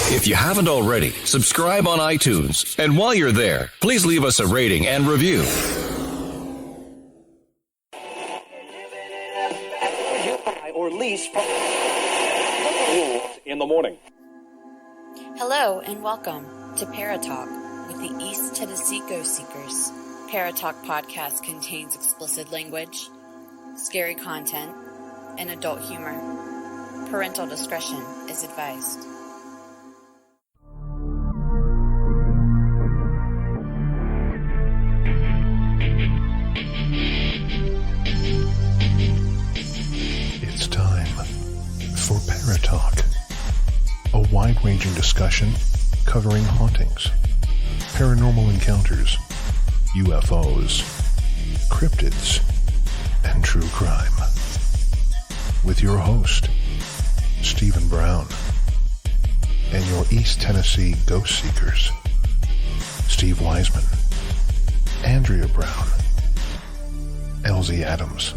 If you haven't already, subscribe on iTunes. And while you're there, please leave us a rating and review. Or lease in the morning. Hello and welcome to Paratalk with the East Tennessee Ghost Seekers. Paratalk podcast contains explicit language, scary content, and adult humor. Parental discretion is advised. It's time for Paratalk, a wide-ranging discussion covering hauntings, paranormal encounters, UFOs, cryptids, and true crime. With your host, Stephen Brown, and your East Tennessee Ghost Seekers, Steve Wiseman, Andrea Brown, Elsie Adams,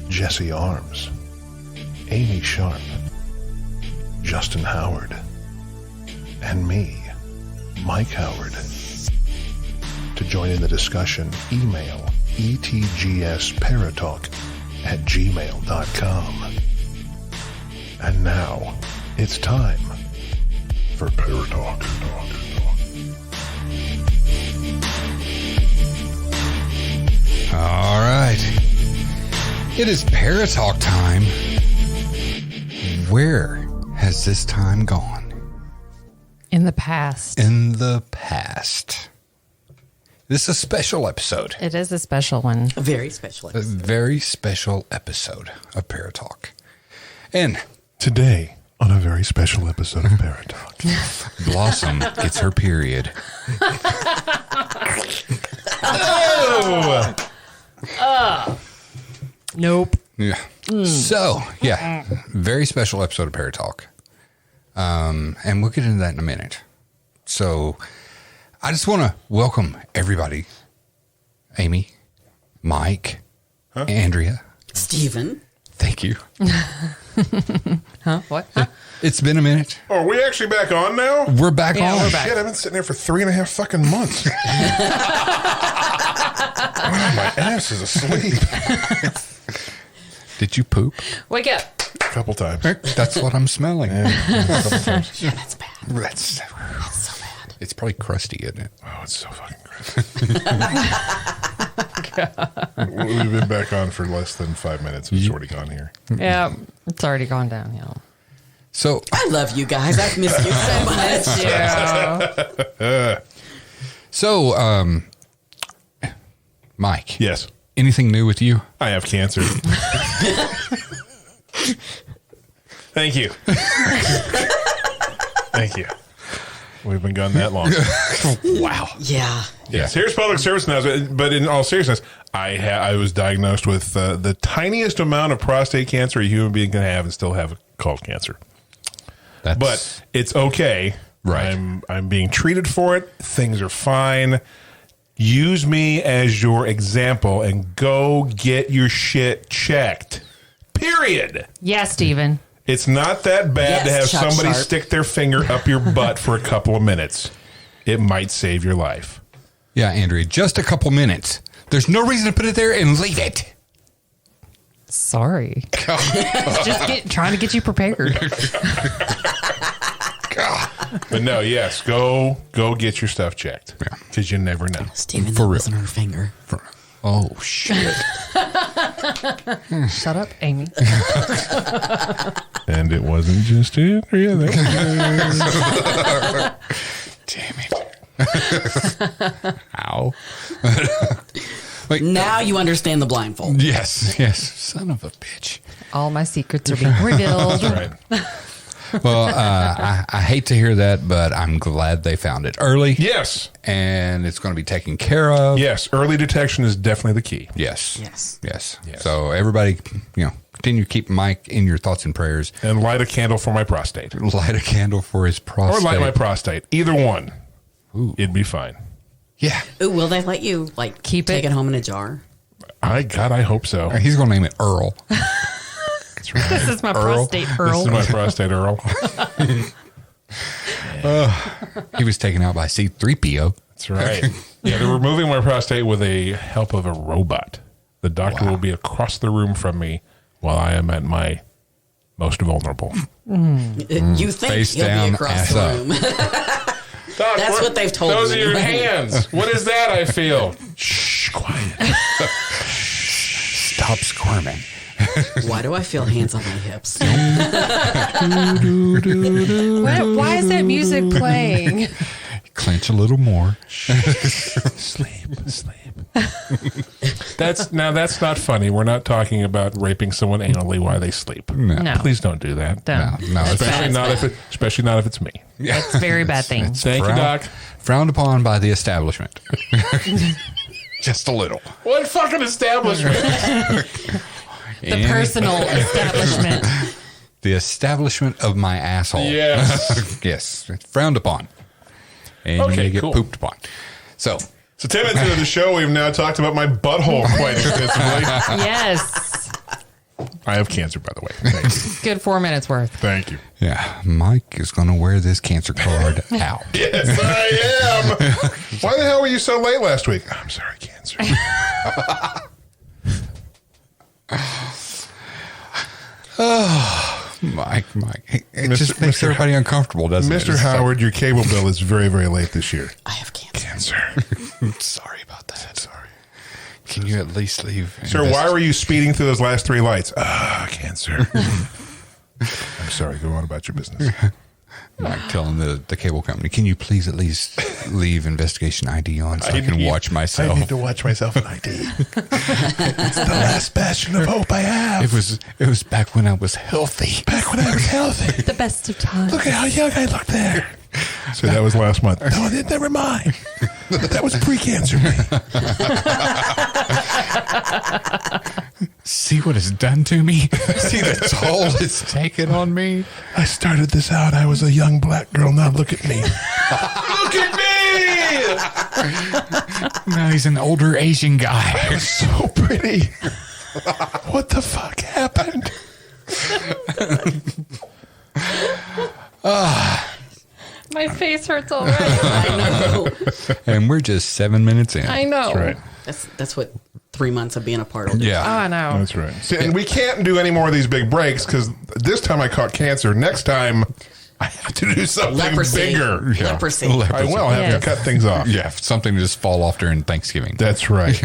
Jesse Arms, Amy Sharp, Justin Howard, and me, Mike Howard. To join in the discussion, email etgsparatalk@gmail.com. And now, it's time for Paratalk. All right. It is Paratalk time. Where has this time gone? In the past. In the past. This is a special episode. It is a special one. A very special episode. A very special episode of Paratalk. And Today, on a very special episode of Paratalk, Blossom gets her period. Nope. Yeah. So, yeah, very special episode of Paratalk. And we'll get into that in a minute. So, I just want to welcome everybody. Amy, Mike, Andrea. Stephen. Thank you. Huh? What? Huh? It's been a minute. Oh, are we actually back on now? We're back on. We're back. Shit, I've been sitting here for 3.5 fucking months. Wow, my ass is asleep. Did you poop? Wake up. A couple times. That's what I'm smelling. Yeah, a couple times. Yeah, that's bad. That's so bad. It's probably crusty, isn't it? Oh, it's so fucking gross. We've been back on for less than 5 minutes. It's already gone here. Yeah, it's already gone downhill. So I love you guys. I've missed you so much. Yeah. So, Mike. Yes. Anything new with you? I have cancer. Thank you. Thank you. We've been gone that long. Wow. Yeah. Yes. Here's public service announcement. But in all seriousness, I was diagnosed with the tiniest amount of prostate cancer a human being can have and still have called cancer. But it's okay. Right. I'm being treated for it. Things are fine. Use me as your example and go get your shit checked. Period. Yeah, Stephen. It's not that bad to have Yes, Chuck somebody Sharp. stick their finger up your butt for a couple of minutes. It might save your life. Yeah, Andrea, just a couple minutes. There's no reason to put it there and leave it. Sorry. Just trying to get you prepared. But no, yes, go get your stuff checked. Because you never know. Stephen, For that real. wasn't her finger. Oh, shit. Shut up, Amy. And it wasn't just Andrea. Damn it. Ow. Wait, Now you understand the blindfold. yes. Son of a bitch. All my secrets are being revealed. Right. Well, I hate to hear that, but I'm glad they found it early. Yes. And it's going to be taken care of. Yes. Early detection is definitely the key. Yes. Yes. So everybody, continue to keep Mike in your thoughts and prayers. And light a candle for my prostate. Light a candle for his prostate. Or light my prostate. Either one. Ooh. It'd be fine. Yeah. Ooh, will they let you Keep take it? it home in a jar? I hope so. He's going to name it Earl. This is my Earl. prostate, This Earl. is my prostate, Earl. He was taken out by C-3PO. That's right. Yeah, they're removing my prostate with the help of a robot. The doctor will be across the room from me while I am at my most vulnerable. You think Face he'll down, be across ass the up. room. Doc, That's what they've told those me. are your hands. What is that I feel? Shh, quiet. Stop squirming. Why do I feel hands on my hips? Why is that music playing? Clench a little more. Sleep. That's not funny. We're not talking about raping someone anally while they sleep. No. Please don't do that. Don't. No, Especially not if it's me. It's a very bad thing. Thank you, Doc. Frowned upon by the establishment. Just a little. What fucking establishment? The personal establishment. The establishment of my asshole. Yes. Yes. It's frowned upon. And Okay, you may get cool. pooped upon. So, 10 minutes into the show, we've now talked about my butthole quite extensively. Yes. I have cancer, by the way. Thank you. Good 4 minutes worth. Thank you. yeah, Mike is going to wear this cancer card out. Yes, I am. Why the hell were you so late last week? I'm sorry, cancer. Mike. It just makes everybody uncomfortable, doesn't it? Mr. Howard, your cable bill is very, very late this year. I have cancer. Cancer. Sorry about that. Sorry. Can you at least leave? Sir, why were you speeding through those last 3 lights? Cancer. I'm sorry. Go on about your business. Mike telling the cable company, can you please at least leave investigation ID on so I can watch myself? I need to watch myself in ID. It's the last bastion of hope I have. It was back when I was healthy. Back when I was healthy. The best of times. Look at how young I look there. So that was last month. No, never mind. That was pre-cancer me. See what it's done to me? See the toll it's taken on me? I started this out. I was a young black girl. Now look at me. Look at me. Now he's an older Asian guy. So pretty. What the fuck happened? My face hurts already. I know. And we're just 7 minutes in. I know. That's right. That's what 3 months of being apart will do. Oh, Yeah. I know. That's right. See, and we can't do any more of these big breaks because this time I caught cancer. Next time I have to do something Leprosy. bigger. Yeah. Leprosy. I will have Yes. to cut things off. Yeah, something to just fall off during Thanksgiving. That's right.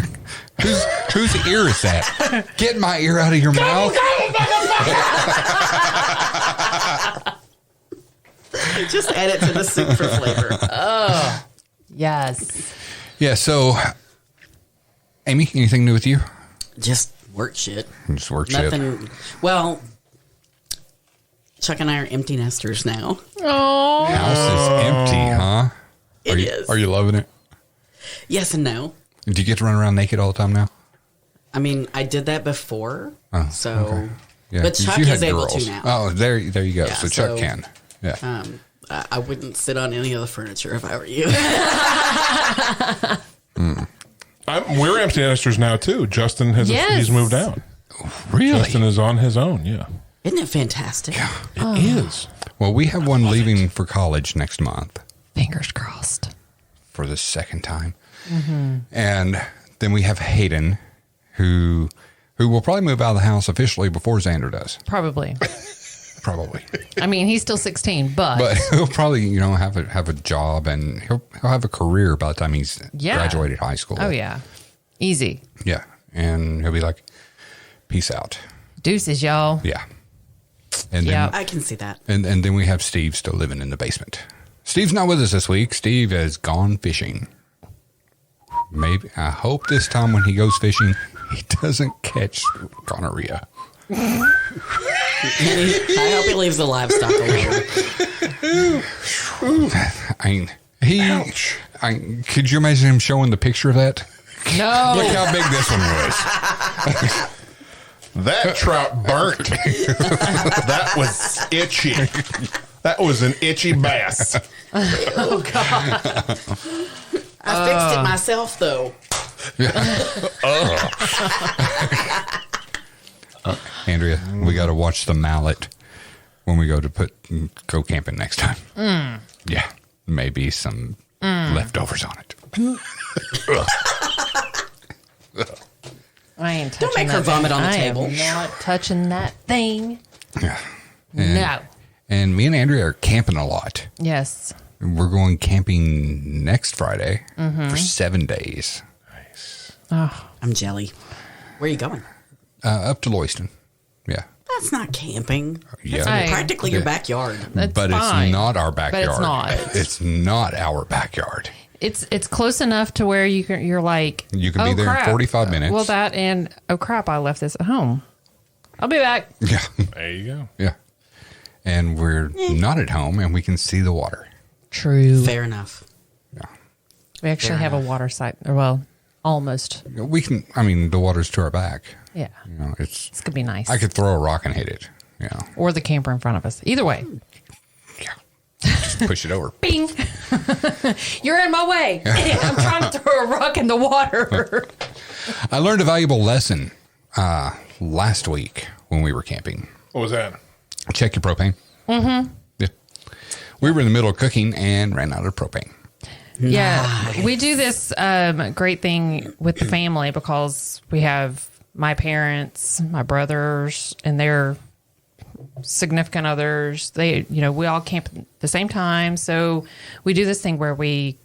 Whose ear is that? Get my ear out of your mouth. Just add it to the soup for flavor. Yes. Yeah, so, Amy, anything new with you? Just work shit. Just work shit. Nothing. Well, Chuck and I are empty nesters now. Oh. House is empty, huh? It is. Are you loving it? Yes and no. Do you get to run around naked all the time now? I mean, I did that before. Oh, so, okay. Yeah, but 'cause Chuck you had is able girls. to now. Oh, there you go. Yeah, so Chuck so- can. Yeah. I wouldn't sit on any of the furniture if I were you. We're empty nesters now too. Justin has Yes. he's moved out. Really? Justin is on his own. Yeah, Isn't it fantastic? it is. Well, we have one leaving for college next month Fingers crossed. for the second time. And then we have Hayden, who will probably move out of the house officially before Xander does. Probably. Probably. I mean, he's still 16, but He'll probably, have a job and he'll have a career by the time he's Yeah. graduated high school. oh yeah, easy. Yeah. And he'll be like, peace out. Deuces, y'all. Yeah. And Yeah. then I can see that. and then we have Steve still living in the basement. Steve's not with us this week. Steve has gone fishing. Maybe I hope this time when he goes fishing, he doesn't catch gonorrhea. I hope he leaves the livestock alone. Could you imagine him showing the picture of that? No. Look how big this one was. That trout burnt. That was itchy. That was an itchy bass. I fixed it myself, though. Andrea, we got to watch the mallet when we go camping next time. Yeah, maybe some leftovers on it. I ain't touching Don't make her that vomit thing. on the I table. am not touching that thing. Yeah. No. And me and Andrea are camping a lot. Yes. We're going camping next Friday for 7 days. I'm jelly. Where are you going? Up to Loyston. Yeah. That's not camping. Yeah. Hey. Practically your backyard. That's but fine. it's not our backyard. it's not. It's not our backyard. It's close enough to where you're like, You can be "Oh, there in crap." 45 minutes. Well, that and oh crap, I left this at home. I'll be back. Yeah. There you go. Yeah. And we're not at home and we can see the water. True. Fair enough. Yeah. We actually Fair have a enough. water site, or well, almost. We can, I mean, the water's to our back. Yeah, You know, it's, this could be nice. I could throw a rock and hit it. You know, or the camper in front of us. Either way. yeah. Just push it over. Bing! You're in my way. I'm trying to throw a rock in the water. I learned a valuable lesson last week when we were camping. What was that? Check your propane. Mm-hmm. Yeah. We were in the middle of cooking and ran out of propane. Yeah, we do this great thing with the family because we have my parents, my brothers, and their significant others. They, we all camp at the same time. So we do this thing where we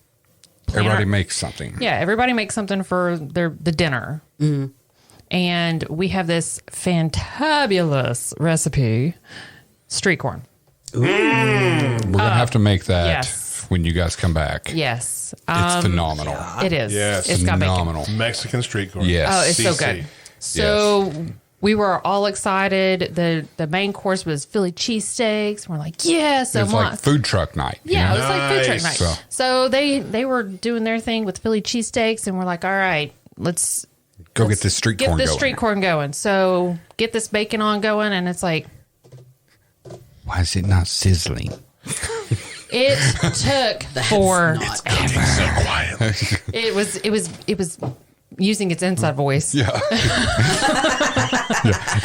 Everybody makes something. Yeah, everybody makes something for the dinner. Mm-hmm. And we have this fantabulous recipe, street corn. We're going to have to make that yes. when you guys come back. Yes. It's phenomenal. It is. Yes. It's got bacon. Phenomenal. Mexican street corn. Yes. Oh, it's so CC. good. So we were all excited. The main course was Philly cheesesteaks. We're like, yeah. So It's like food truck night. you yeah, know? it was like food truck night. Nice. So they were doing their thing with Philly cheesesteaks, and we're like, all right, let's Go get this street corn get this going. street corn going. So get this bacon on going, and it's like Why is it not sizzling? it took for Not So quiet. it was using its inside voice. Yeah.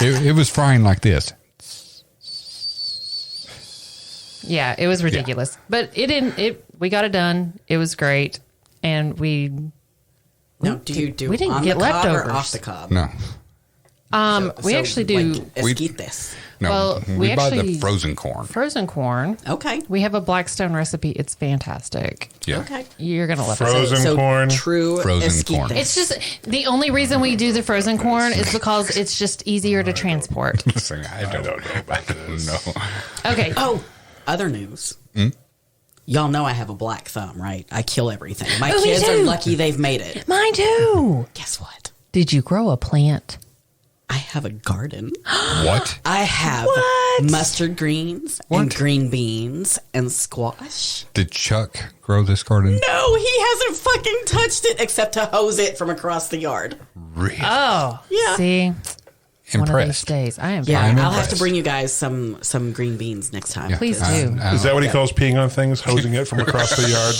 It was frying like this. Yeah, it was ridiculous. But it didn't. We got it done. It was great, and we Now, do you do we didn't on get the cob leftovers. or off the cob? No. we actually do Like, esquites. No. Well, we we buy actually- the frozen corn. frozen corn. Okay. We have a Blackstone recipe. It's fantastic. Yeah. Okay. You're gonna love it. Frozen corn. True Frozen esquites. corn. It's just the only reason we do the frozen corn is because it's just easier to transport. I don't know about this. No. Okay. Oh, other news. Y'all know I have a black thumb, right? I kill everything. My Oh, me kids are too. lucky they've made it. Mine too. Guess what? Did you grow a plant? I have a garden. What? I have What? mustard greens and green beans and squash. Did Chuck grow this garden? No, he hasn't fucking touched it except to hose it from across the yard. Really? Oh, Yeah. See, one of these Impressed. days I am. Yeah, I'm I'll have to impressed. bring you guys some green beans next time. Yeah. Please I- do. I- Is that what he calls peeing on things? Hosing it from across the yard?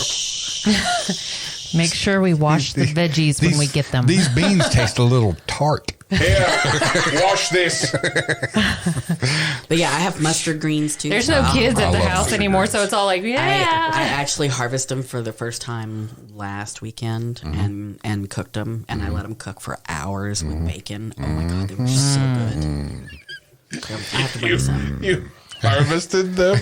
Make sure we wash the veggies when we get them. These beans taste a little tart. Here, wash this. But yeah, I have mustard greens too. There's no kids I at the love house mustard anymore, greens. so it's all like, I yeah. actually harvested them for the first time last weekend and cooked them, and I let them cook for hours with bacon. Oh my god, they were so good. I have to bring you some. You harvested them?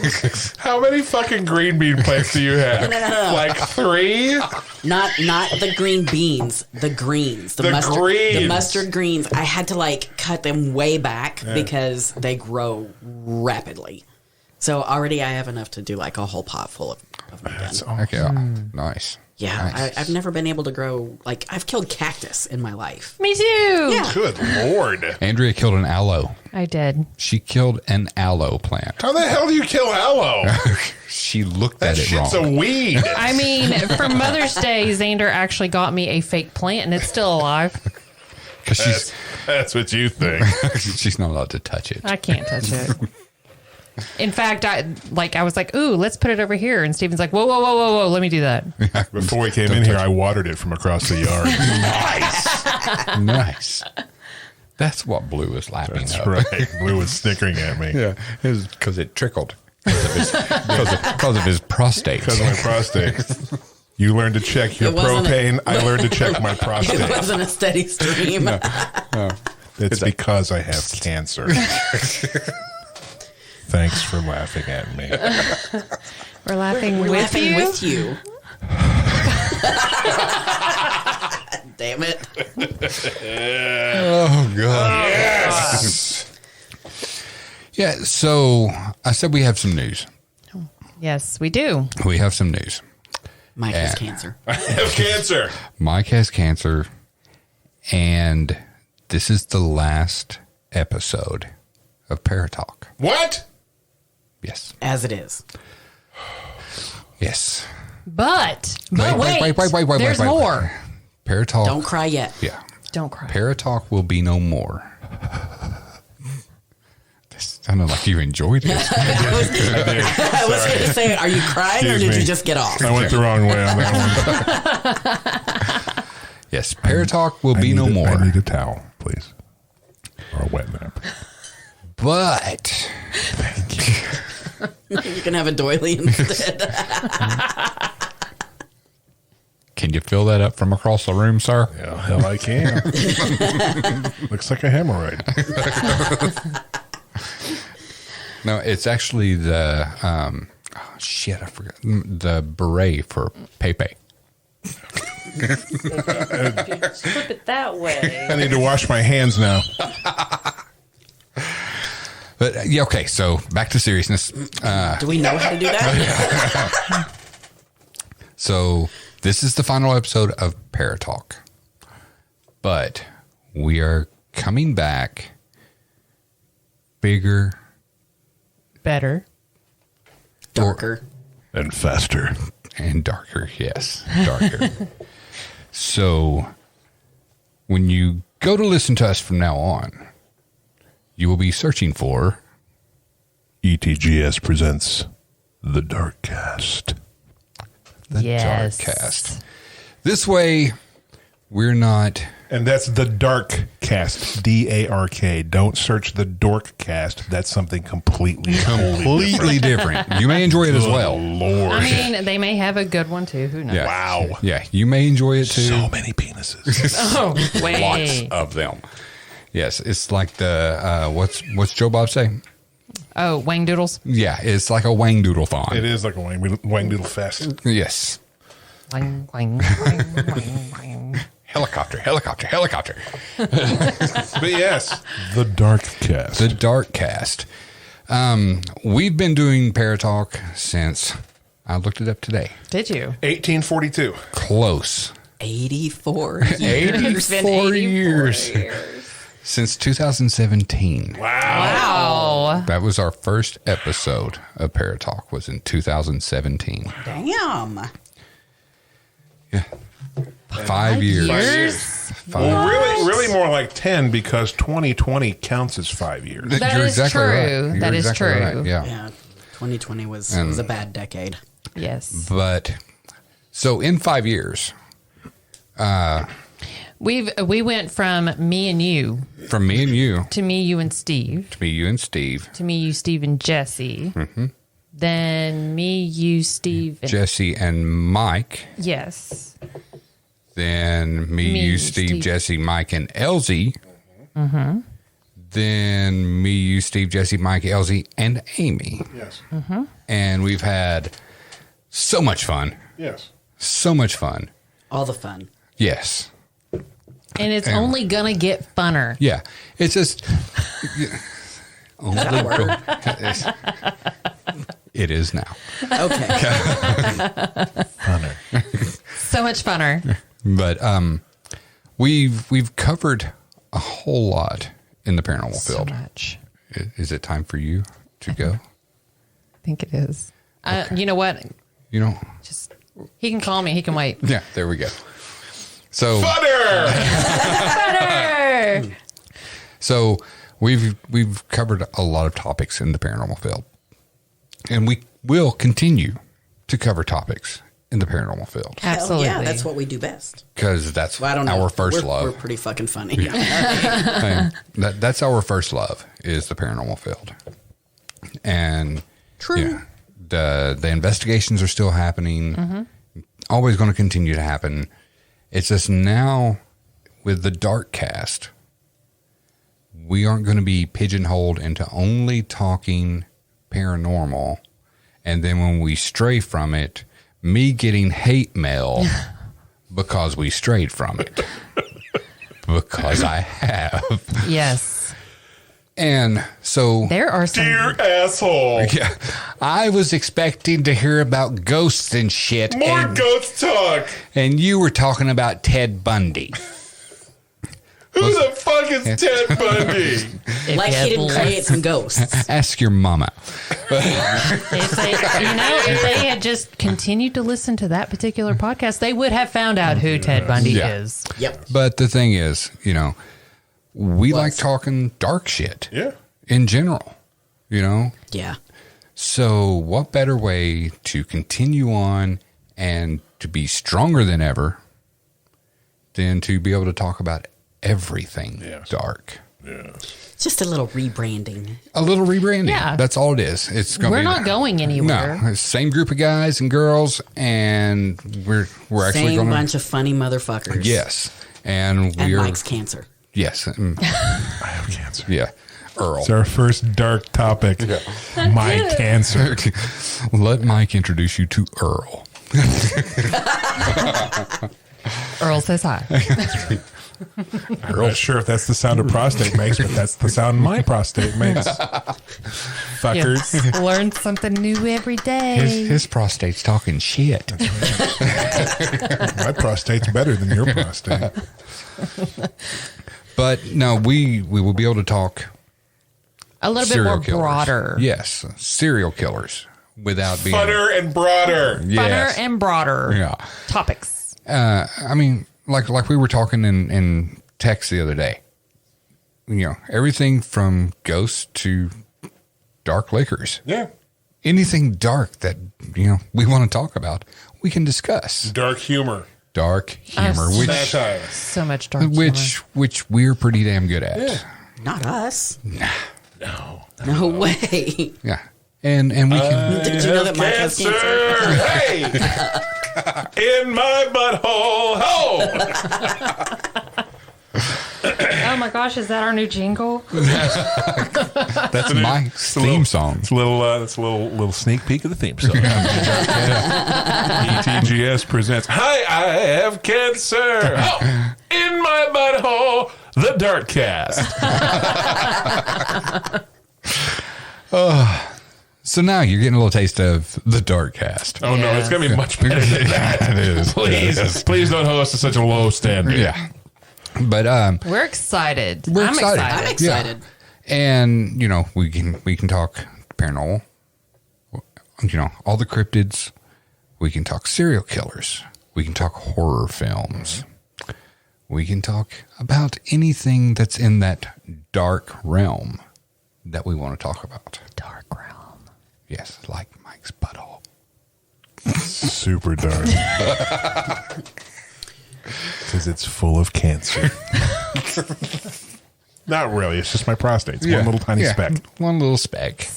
How many fucking green bean plants do you have? No. Like 3? Not the green beans, the greens, The mustard, greens. the mustard greens. I had to like cut them way back because they grow rapidly. So already I have enough to do like a whole pot full of them again. Okay. Nice. Yeah, Nice. I've never been able to grow like I've killed cactus in my life. Me too. Yeah. Good Lord. Andrea killed an aloe. I did. She killed an aloe plant. How the hell do you kill aloe? She looked That at it shit's wrong. a weed. I mean, for Mother's Day, Xander actually got me a fake plant, and it's still alive. Because That's what you think. she's not allowed to touch it. I can't touch it. In fact, I was like, "Ooh, let's put it over here." And Steven's like, "Whoa, let me do that." Before we came in here, I watered it from across the yard. Nice. That's what Blue was lapping That's up. right. Blue was snickering at me. Yeah, it was because it trickled. Because of his prostate. Because of my prostate. You learned to check your It wasn't propane. I learned to check my prostate. It wasn't a steady stream. It's because I have cancer. Thanks for laughing at me. We're laughing We're with laughing you. with you. Damn it. Oh, God. Yes. Yeah, so I said we have some news. Yes, we do. We have some news. Mike has cancer. I have cancer. Mike has cancer, and this is the last episode of Paratalk. What? Yes. As it is. Yes. But Wait. There's more. Paratalk. Don't cry yet. Yeah. Don't cry. Paratalk will be no more. This sounded like you enjoyed it. I was going to say, are you crying or Excuse did me. you just get off? I went the wrong way on that one. Yes, Paratalk will be no more. I need a towel, please. Or a wet nap. But You can have a doily instead. can you fill that up from across the room, sir? Yeah, hell I can. Looks like a hemorrhoid. No, it's actually the shit. I forgot the beret for Pepe. Flip it that way. I need to wash my hands now. But yeah, okay. So back to seriousness. Do we know how to do that? So this is the final episode of Paratalk, but we are coming back bigger, Better. Darker. And faster. and darker. Yes, darker. So when you go to listen to us from now on, you will be searching for ETGS presents The Dark Cast. the Yes. Darkcast. This way, we're not. And that's The Dark Cast. DARK. Don't search The Dork Cast. That's something completely Different. You may enjoy it as well. Lord. I mean, they may have a good one too. Who knows? Yeah. Wow. Yeah, you may enjoy it too. So many penises. Oh, wait. Lots of them. Yes, it's like the what's Joe Bob say? Oh, Wang Doodles. Yeah, it's like a Wang Doodle thon. It is like a wang doodle fest. Yes. Wang, wang, wang, wang, wang. Helicopter. But yes, The Dark Cast. The Darkcast. We've been doing Paratalk since I looked it up today. Did you? 1842. Close. 84 years. 84 years. Since 2017. Wow. That was our first episode of Paratalk was in 2017. Damn. Yeah. 5 years. Well, really more like 10 because 2020 counts as 5 years. That You're is exactly true. right. You're That is exactly true. right. Yeah. Yeah. 2020 was a bad decade. Yes. But so in 5 years, We went from me and you from me and you to me, you and Steve to me, you and Steve, to me, you, Steve and Jesse. Then me, you, Steve, and Jesse and Mike, yes. then me, you, Steve, Jesse, Mike, and Elsie. Then me, you, Steve, Jesse, Mike, Elsie, and Amy. Yes. And we've had so much fun. Yes. So much fun. All the fun. Yes. And it's only gonna get funner. Yeah. It's just. It is now. Okay. So much funner. But we've covered a whole lot in the paranormal So field. much. Is it time for you to go? I think it is. You know what? You know. Just he can call me. He can wait. Yeah. There we go. So. Butter! Butter. So we've covered a lot of topics in the paranormal field, and we will continue to cover topics in the paranormal field Absolutely. Yeah, that's what we do best. because that's Well, I don't know. our 1st We're love. pretty fucking funny. That's our first love is the paranormal field, and True. Yeah. The investigations are still happening. Always going to continue to happen. It's just now with the Dark Cast, we aren't going to be pigeonholed into only talking paranormal. And then when we stray from it, me getting hate mail because we strayed from it. Because I have. Yes. And so There are some. Dear asshole. yeah, I was expecting to hear about ghosts and shit. More ghost talk. And you were talking about Ted Bundy. Who the fuck is Ted Bundy? If Like you he didn't had create less- some ghosts. Ask your mama. if they had just continued to listen to that particular podcast, they would have found out who Ted Bundy Yeah. is. Yep. But the thing is, we like talking dark shit. Yeah. In general, Yeah. So what better way to continue on and to be stronger than ever than to be able to talk about everything dark? Yeah. Just a little rebranding. A little rebranding. Yeah. That's all it is. It's going to We're be not going anywhere. No, it's the same group of guys and girls, and we're actually Same going to bunch of funny motherfuckers. yes, and And we're Mike's cancer. yes, I have cancer. yeah, Earl. It's our first dark topic. My cancer. Let Mike introduce you to Earl. Earl says hi. I'm not sure if that's the sound a prostate makes, but that's the sound my prostate makes. Fuckers. Yes. Learn something new every day. His prostate's talking shit. My prostate's better than your prostate. But no, we will be able to talk A little bit serial more killers. broader. Yes, serial killers without being Funner and broader. Yes. Funner and broader Yeah. topics. I mean, like we were talking in text the other day. Everything from ghosts to dark liquors. Yeah. Anything dark that we want to talk about, we can discuss. Dark humor. Dark humor, Satire. So much dark humor. which we're pretty damn good at. Yeah. Not us. No. No way. Yeah. And we can Did you know that Mike has cancer? Hey! In my butthole. Ho! oh my gosh, is that our new jingle? that's my theme song. It's a little sneak peek of the theme song. ETGS presents Hi, I have cancer. Oh, in my butthole, the Dart Cast. So now you're getting a little taste of the Dark Cast. Oh no, it's gonna be much better than that. It is. Please don't hold us to such a low standard. Yeah. But We're excited. We're I'm excited. excited. I'm excited. and we can talk paranormal. All the cryptids. We can talk serial killers. We can talk horror films. We can talk about anything that's in that dark realm that we want to talk about. Dark realm. Yes, like Mike's butthole. Super dark. Because it's full of cancer. Not really. It's just my prostate. It's one little tiny speck. One little speck.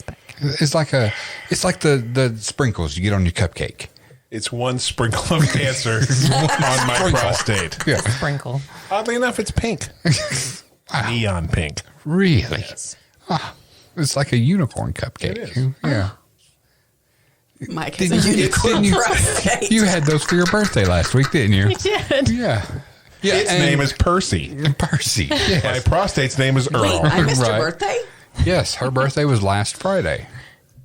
It's like the sprinkles you get on your cupcake. It's one sprinkle of cancer on my prostate. Yeah. Sprinkle. Oddly enough, it's pink. Neon pink. Really? It's like a unicorn cupcake. It is. Yeah. Mike has a unicorn Didn't prostate. You had those for your birthday last week, didn't you? We did. Yeah. Yeah. Its name is Percy. Percy. My Yes. prostate's name is Earl. Wait, I missed Right. your birthday? Yes, her birthday was last Friday.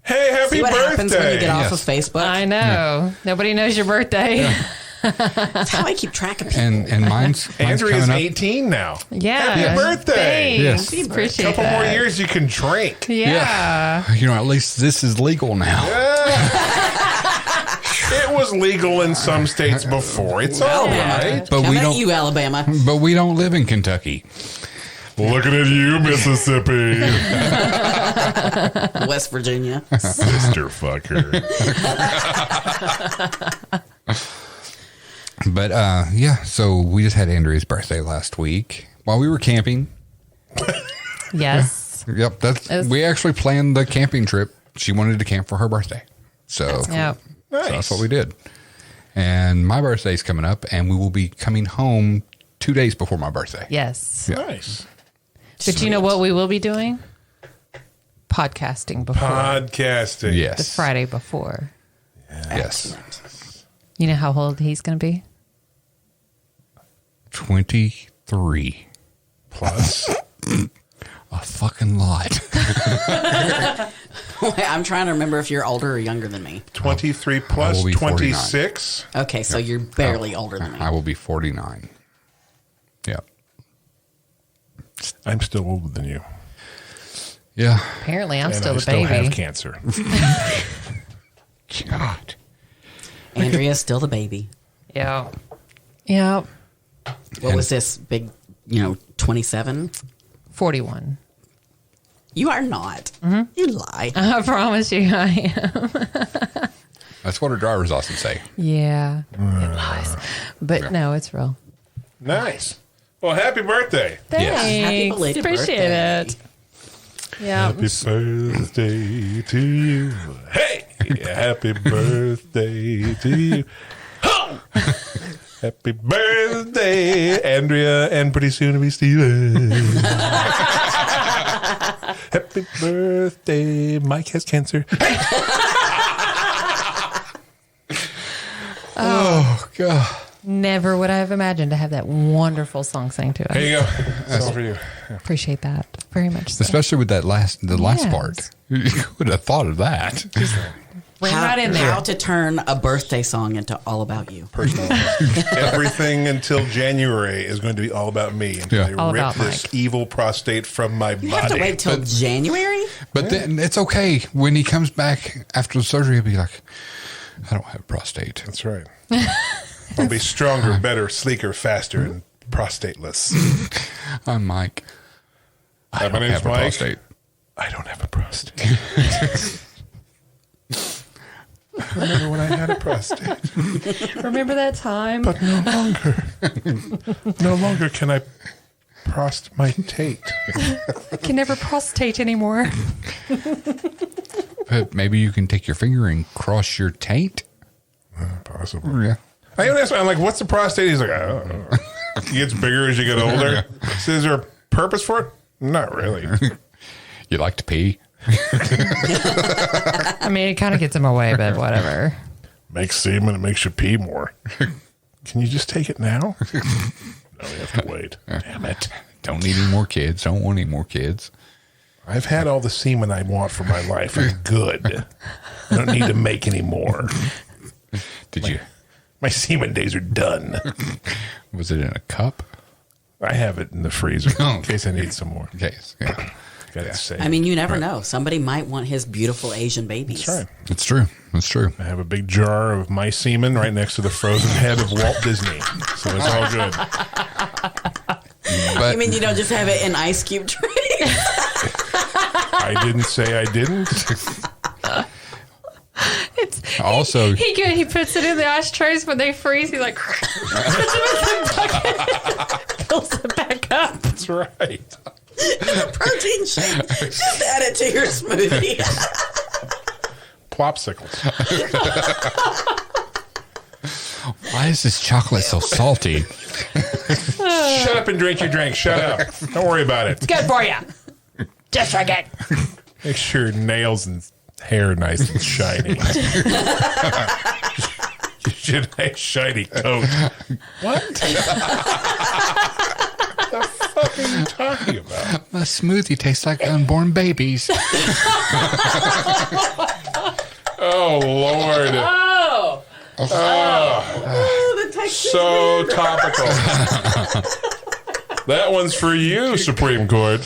Hey, happy See what birthday. happens when you get off of Yes. Facebook? I know. Nobody knows your birthday. That's how I keep track of people. And mine's Andrea is coming up. 18 now. Yeah. Happy birthday. Thanks. Yes. Appreciate Couple that. more years you can drink. Yeah. At least this is legal now. It was legal in some states before. It's all right. But How we about don't. you, Alabama? But we don't live in Kentucky. Looking at you, Mississippi. West Virginia. Sister fucker. But so we just had Andrea's birthday last week while we were camping. Yes. Yep, we actually planned the camping trip she wanted to camp for her birthday. So, Yep. Nice. so that's what we did. And my birthday's coming up, and we will be coming home 2 days before my birthday. Yes. Nice. But you know what we will be doing? Podcasting before. Podcasting. Yes. The Friday before. Yes. You know how old he's going to be? 23. Plus. A fucking lot. I'm trying to remember if you're older or younger than me. 23 I plus will be 49. 26. Okay, so you're barely older than me. I will be 49. Yep. I'm still older than you. Yeah. Apparently, I'm And still I the still baby. have cancer. God. Andrea's still the baby. Yeah. Yeah. What was this big, 27? 41. You are not. You lie. I promise you I am. That's what our driver's license say. Yeah. It was. But no, it's real. Nice. Well, happy birthday. Thanks. Happy belated Appreciate birthday. it. Yeah. Happy birthday to you. Hey! Happy birthday to you. Ho! Happy birthday, Andrea, and pretty soon to be Steven. Happy birthday, Mike has cancer. Oh, God. Never would I have imagined to have that wonderful song sang to us. There you go. That's all for you. Appreciate that very much. So. Especially with the last Yes. part. You would have thought of that. Ran right in there. How to turn a birthday song into All About You. Personal. Everything until January is going to be all about me until Yeah. they All rip about this Mike. evil prostate from my body. You have to wait till January? But then it's okay. When he comes back after the surgery, he'll be like, I don't have prostate. That's right. I'll be stronger, better, sleeker, faster, and prostateless. I'm Mike. I My don't name's have a Mike. prostate. I don't have a prostate. Remember when I had a prostate? Remember that time? But no longer can I prost my tate. I can never prostate anymore. But maybe you can take your finger and cross your taint. Possible. Yeah. I even asked him, I'm like, what's the prostate? He's like, I don't know. It gets bigger as you get older. So is there a purpose for it? Not really. You like to pee? I mean, it kind of gets him away, but whatever. Makes semen, it makes you pee more. Can you just take it now? No, we have to wait. Damn it. Don't need any more kids. Don't want any more kids. I've had all the semen I want for my life. I'm good. I don't need to make any more. Did you? My semen days are done. Was it in a cup? I have it in the freezer Oh, in case I need some more. Okay. Yeah. Got to say. I mean, you never know. Somebody might want his beautiful Asian babies. That's right. It's true. It's true. I have a big jar of my semen right next to the frozen head of Walt Disney. So it's all good. But I mean, you don't just have it in ice cube trays. I didn't say I didn't. also, He puts it in the ashtrays when they freeze. He like puts it in the bucket, fills it back up. That's right. Protein shake. Just add it to your smoothie. Plopsicles. why is this chocolate so salty? Shut up and drink your drink. Shut up. Don't worry about it. Good for you. Just drink it. Make sure your nails and hair are nice and shiny. You should have a shiny coat. What? What the fuck are you talking about? My smoothie tastes like unborn babies. Oh, Lord. So topical. That one's for you, Supreme Court.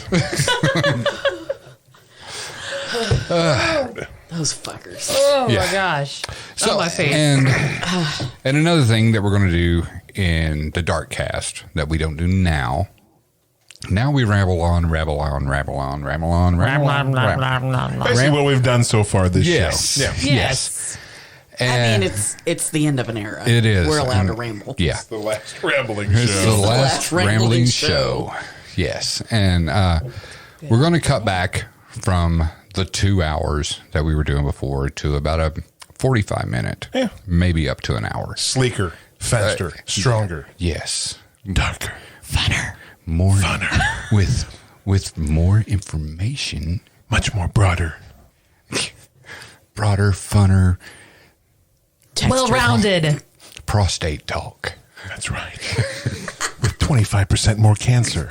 Those fuckers. Oh Yeah. my gosh. So, On my face. and another thing that we're going to do in the dark cast that we don't do now. Now we ramble on. Basically what we've done so far this Yes. show. Yeah. Yes. I mean, it's the end of an era. It is. We're allowed to And- ramble. Yeah. The last rambling It's the show. last rambling show. Yes. And we're going to cut back from the 2 hours that we were doing before to about a 45-minute, maybe up to an hour. Sleeker, faster, stronger. Yes. Darker. Funner. More Funner. with more information. Much more broader. Broader, funner, Well-rounded. prostate talk. That's right. With 25% more cancer.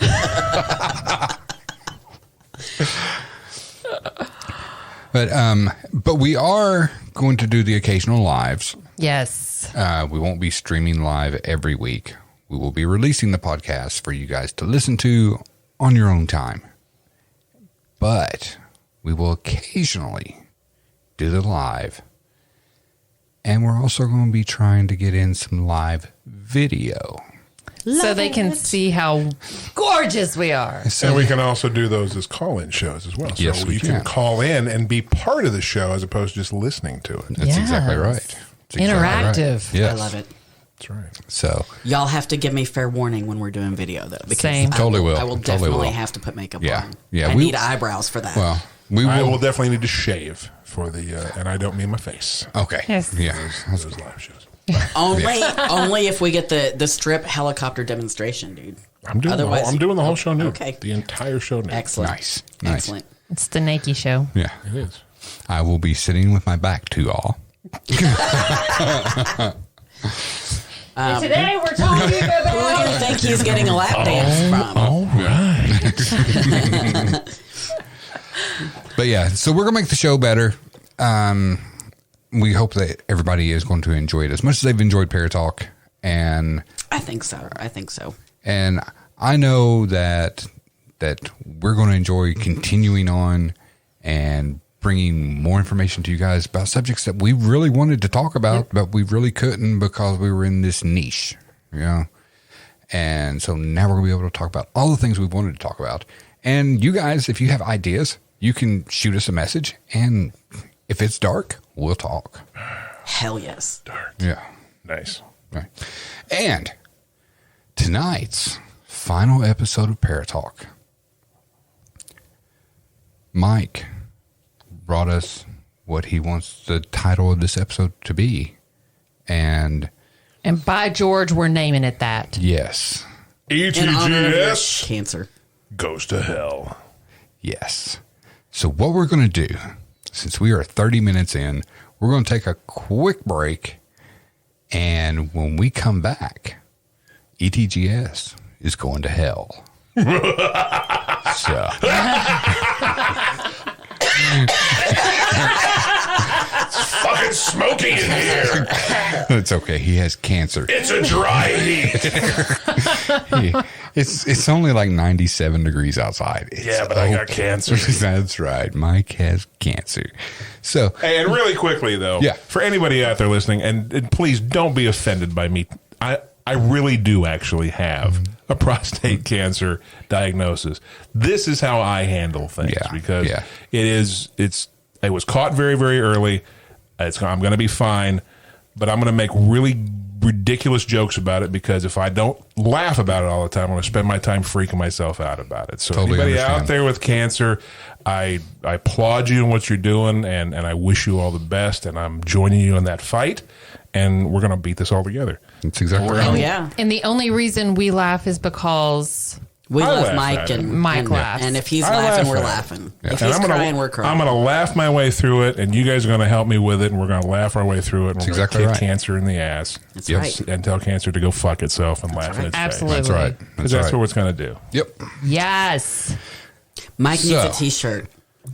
But we are going to do the occasional lives. Yes. We won't be streaming live every week. We will be releasing the podcast for you guys to listen to on your own time. But we will occasionally do the live. And we're also going to be trying to get in some live video. So they can see how gorgeous we are. And we can also do those as call-in shows as well. So Yes, we you can. can call in and be part of the show as opposed to just listening to it. That's exactly right. That's exactly Interactive. right. Yes. I love it. That's right. So, Y'all have to give me fair warning when we're doing video, though. Because Same. Totally will. I will Totally definitely will. have to put makeup Yeah. on. Yeah, I we- need eyebrows for that. well, we will. I will definitely need to shave for the, and I don't mean my face. Okay. Yes. Yeah. Those live shows. only if we get the strip helicopter demonstration, dude. I'm doing Otherwise- I'm doing the whole show new. Okay. The entire show new. Excellent. Nice. Excellent. It's the Nike show. Yeah. It is. I will be sitting with my back to y'all. Today we're talking Who do you think he's getting a lap dance from? All right. But yeah, so we're going to make the show better. We hope that everybody is going to enjoy it as much as they've enjoyed Paratalk. And I think so. I think so. And I know that we're going to enjoy continuing on and bringing more information to you guys about subjects that we really wanted to talk about, but we really couldn't because we were in this niche, you know? And so now we're going to be able to talk about all the things we've wanted to talk about. And you guys, if you have ideas, you can shoot us a message. And if it's dark, we'll talk. Hell yes. Dark. Yeah. Nice. Right. And tonight's final episode of Paratalk, Mike brought us what he wants the title of this episode to be. And by George, we're naming it that. yes, In honor of your ETGS cancer. goes to hell. yes. So what we're going to do, since we are 30 minutes in, we're going to take a quick break. And when we come back, ETGS is going to hell. So. Fucking smoky in here. It's okay. He has cancer. It's a dry heat. It's only like 97 degrees outside. Yeah, but I got cancer. That's right. Mike has cancer. So, Hey, and really quickly though, Yeah. for anybody out there listening, and please don't be offended by me. I really do actually have a prostate cancer diagnosis. This is how I handle things Yeah, because yeah. it was caught very, very early. I'm going to be fine, but I'm going to make really ridiculous jokes about it because if I don't laugh about it all the time, I'm going to spend my time freaking myself out about it. So Totally anybody understand. out there with cancer, I applaud you in what you're doing, and I wish you all the best, and I'm joining you in that fight, and we're going to beat this all together. that's exactly right. Oh, yeah. And the only reason we laugh is because We I love laugh Mike at and Mike and, laughs. and if he's I laughing, laugh we're at it. laughing. Yeah. If And he's crying, we're crying. I'm going to laugh my way through it, and you guys are going to help me with it, and we're going to laugh our way through it, and we're exactly going to right. kick cancer in the ass. That's Yes. right. And tell cancer to go fuck itself and laugh in its Absolutely. That's right. face. That's That's right. what it's going to do. Yep. yes. Mike needs So- a T-shirt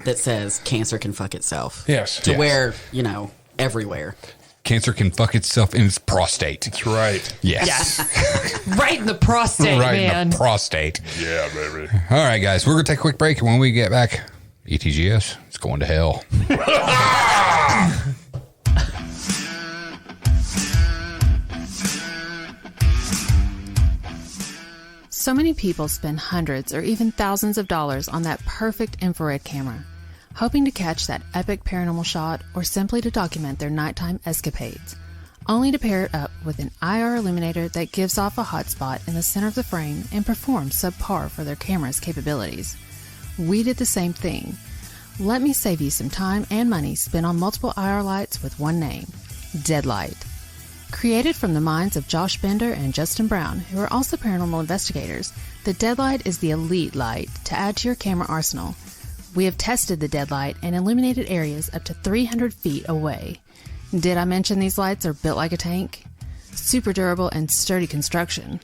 that says "Cancer can fuck itself." Yes. to Yes. wear, everywhere. Cancer can fuck itself in its prostate. That's right. Yes. Right in the prostate, right man. in the prostate. Yeah, baby. All right, guys. We're going to take a quick break. And when we get back, ETGS, it's going to hell. So many people spend hundreds or even thousands of dollars on that perfect infrared camera, hoping to catch that epic paranormal shot or simply to document their nighttime escapades, only to pair it up with an IR illuminator that gives off a hotspot in the center of the frame and performs subpar for their camera's capabilities. We did the same thing. Let me save you some time and money spent on multiple IR lights with one name, Deadlight. Created from the minds of Josh Bender and Justin Brown, who are also paranormal investigators, the Deadlight is the elite light to add to your camera arsenal. We have tested the Deadlight and illuminated areas up to 300 feet away. Did I mention these lights are built like a tank? Super durable and sturdy construction.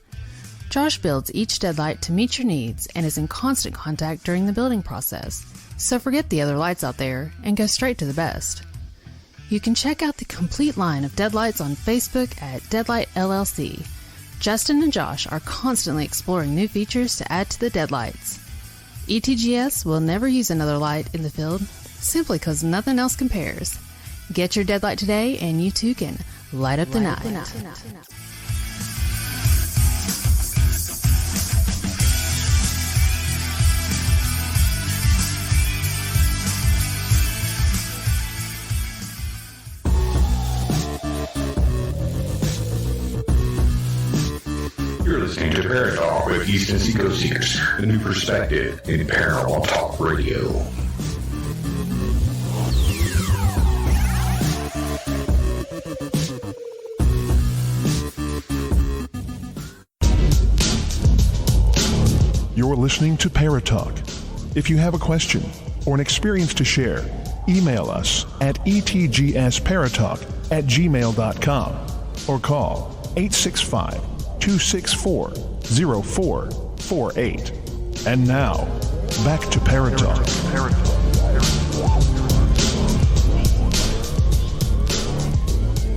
Josh builds each Deadlight to meet your needs and is in constant contact during the building process. So forget the other lights out there and go straight to the best. You can check out the complete line of Deadlights on Facebook at Deadlight LLC. Justin and Josh are constantly exploring new features to add to the Deadlights. ETGS will never use another light in the field simply because nothing else compares. Get your Deadlight today and you too can light up the night. You're listening to Paratalk with East Tennessee Seekers, the new perspective in paranormal talk radio. You're listening to Paratalk. If you have a question or an experience to share, email us at etgsparatalk@gmail.com or call 865-264-0448. And now, back to Paratalk.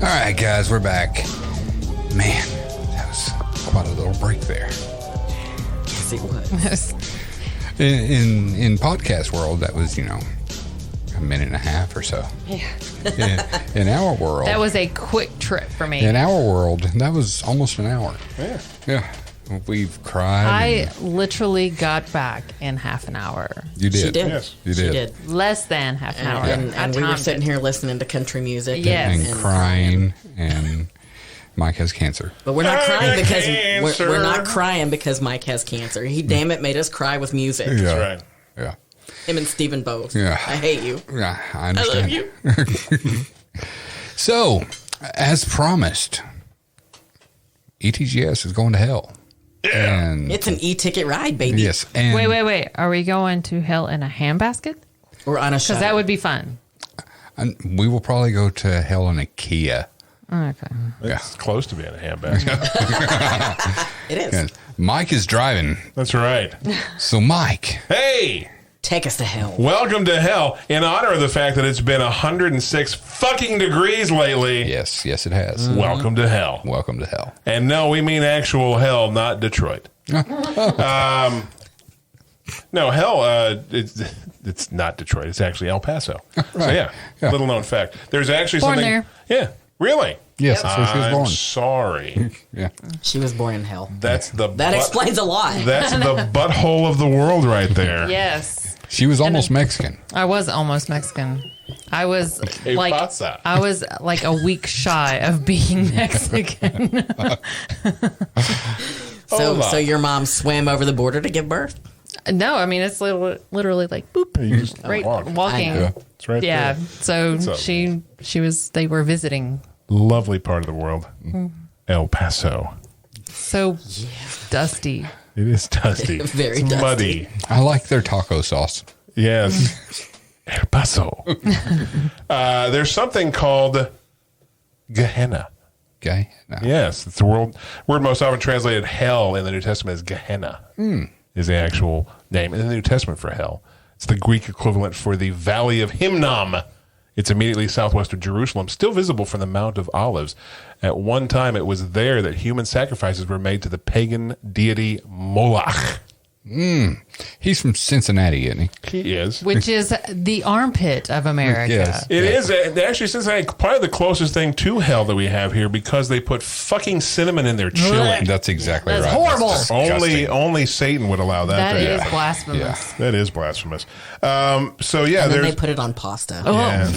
All right, guys, we're back. Man, that was quite a little break there. Yes, it was. In podcast world, that was, a minute and a half or so. Yeah. In our world. That was a quick trip for me. In our world, that was almost an hour. Yeah. Yeah. We've cried. I literally got back in half an hour. You did. She did. Yes. You She did. did. Less than half an hour. And we were sitting here listening to country music. Yes. And crying. And Mike has cancer. But we're not crying because Cancer. we're not crying because Mike has cancer. He damn it made us cry with music. Yeah. That's right. Yeah. Him and Stephen both. Yeah. I hate you. Yeah, I I understand. love you. So, as promised, ETGS is going to hell. Yeah. And It's an e-ticket ride, baby. yes. And Wait. Are we going to hell in a handbasket? We're on a Because shuttle. that would be fun. and we will probably go to hell in a Kia. Okay. It's close to being a handbasket. It is. And Mike is driving. That's right. So, Mike, Hey, Take us to hell. welcome to hell. In honor of the fact that it's been 106 fucking degrees lately, yes, it has. welcome to hell. Welcome to hell. And no, we mean actual hell, not Detroit. No, hell, it's not Detroit. It's actually El Paso. So, yeah, little known fact. There's actually Born something. there. Yeah, really? Yes, that's where she was I'm born. sorry. Yeah. She was born in hell. That's the That explains a lot. That's the butthole of the world right there. Yes. She was almost Mexican. I was almost Mexican. I was like pasa? I was like a week shy of being Mexican. So your mom swam over the border to give birth? No, I mean it's literally like boop, You just right, walk. walking. Yeah. It's right Yeah. there. So It's a she was. They were visiting. lovely part of the world. El Paso. So dusty. It is dusty. Very it's dusty. muddy. I like their taco sauce. Yes. El Paso. There's something called Gehenna. Okay. No. Yes, it's the word most often translated hell in the New Testament is Gehenna. Is the actual name in the New Testament for hell. It's the Greek equivalent for the Valley of Hinnom. It's immediately southwest of Jerusalem, still visible from the Mount of Olives. At one time, it was there that human sacrifices were made to the pagan deity Moloch. He's from Cincinnati, isn't he? He is. Which is the armpit of America. Yes. It is actually Cincinnati, probably the closest thing to hell that we have here because they put fucking cinnamon in their chili. That's exactly That's right. horrible. That's disgusting. Only Satan would allow that. That to is happen. blasphemous. Yeah. That is blasphemous. So yeah, And then there's they put it on pasta.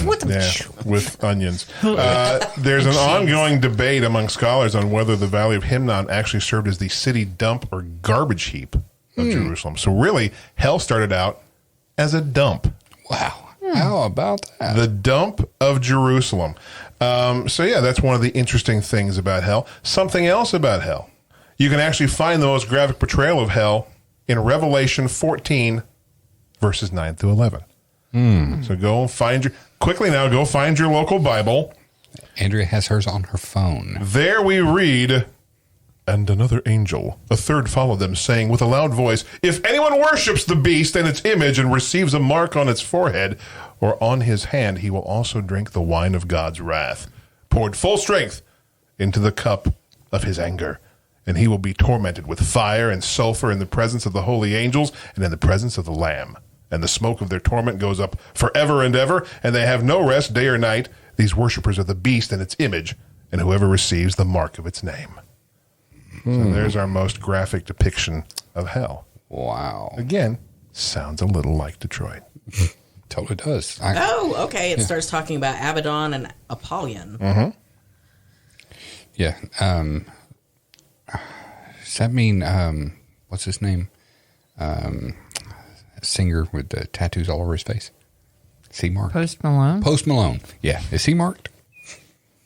with onions. There's an ongoing debate among scholars on whether the Valley of Hinnom actually served as the city dump or garbage heap of Jerusalem. So really, hell started out as a dump. Wow. How about that? The dump of Jerusalem. That's one of the interesting things about hell. Something else about hell. You can actually find the most graphic portrayal of hell in Revelation 14, verses 9 through 11. So go find go find your local Bible. Andrea has hers on her phone. There we read, and another angel, a third, followed them, saying with a loud voice, if anyone worships the beast and its image and receives a mark on its forehead or on his hand, he will also drink the wine of God's wrath, poured full strength into the cup of his anger. And he will be tormented with fire and sulfur in the presence of the holy angels and in the presence of the Lamb. And the smoke of their torment goes up forever and ever, and they have no rest day or night, these worshippers of the beast and its image, and whoever receives the mark of its name. So there's our most graphic depiction of hell. Wow. Again, sounds a little like Detroit. Totally does. Okay. It starts talking about Abaddon and Apollyon. Yeah. Does that mean, what's his name? Singer with the tattoos all over his face. Is he marked? Post Malone. Post Malone. Yeah. Is he marked?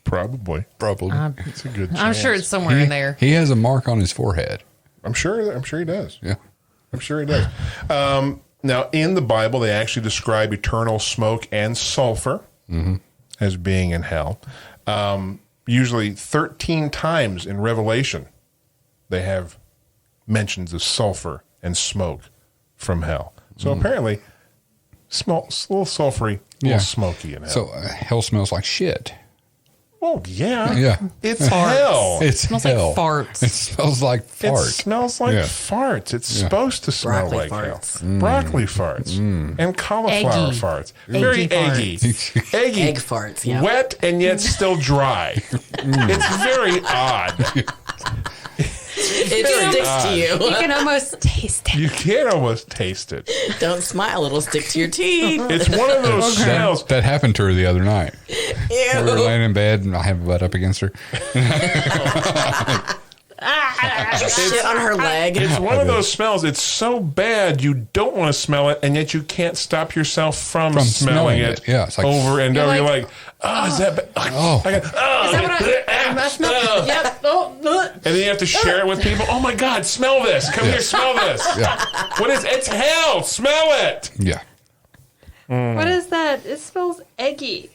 Probably. It's a good chance. I'm sure it's somewhere in there. He has a mark on his forehead. I'm sure he does. Yeah. I'm sure he does. Now, in the Bible, they actually describe eternal smoke and sulfur as being in hell. Usually 13 times in Revelation, they have mentions of sulfur and smoke from hell. So apparently, a little sulfury, a little smoky in hell. So hell smells like shit. Oh, yeah. Yeah. It's hell. It smells hell. like farts. It smells like fart. It smells like farts. It's supposed to smell Broccoli like farts. hell. Broccoli farts. And cauliflower Eggy. farts. Very eggy. Eggy. Egg farts, yeah. Wet and yet still dry. It's very odd. It sticks to you. You can almost taste it. You can almost taste it. Don't smile, it'll stick to your teeth. It's one of those smells. That happened to her the other night. Ew. We were laying in bed and I have a butt up against her. Shit on her leg. It's one of those smells. It's so bad you don't want to smell it, and yet you can't stop yourself from smelling it. Yeah, it's like, over and over. like, You're like, oh, is that bad? Oh. Is that what I smell? Yep. And then you have to share it with people. Oh my God, smell this. Come here, smell this. Yeah. What is it's hell. Smell it. Yeah. What is that? It smells eggy.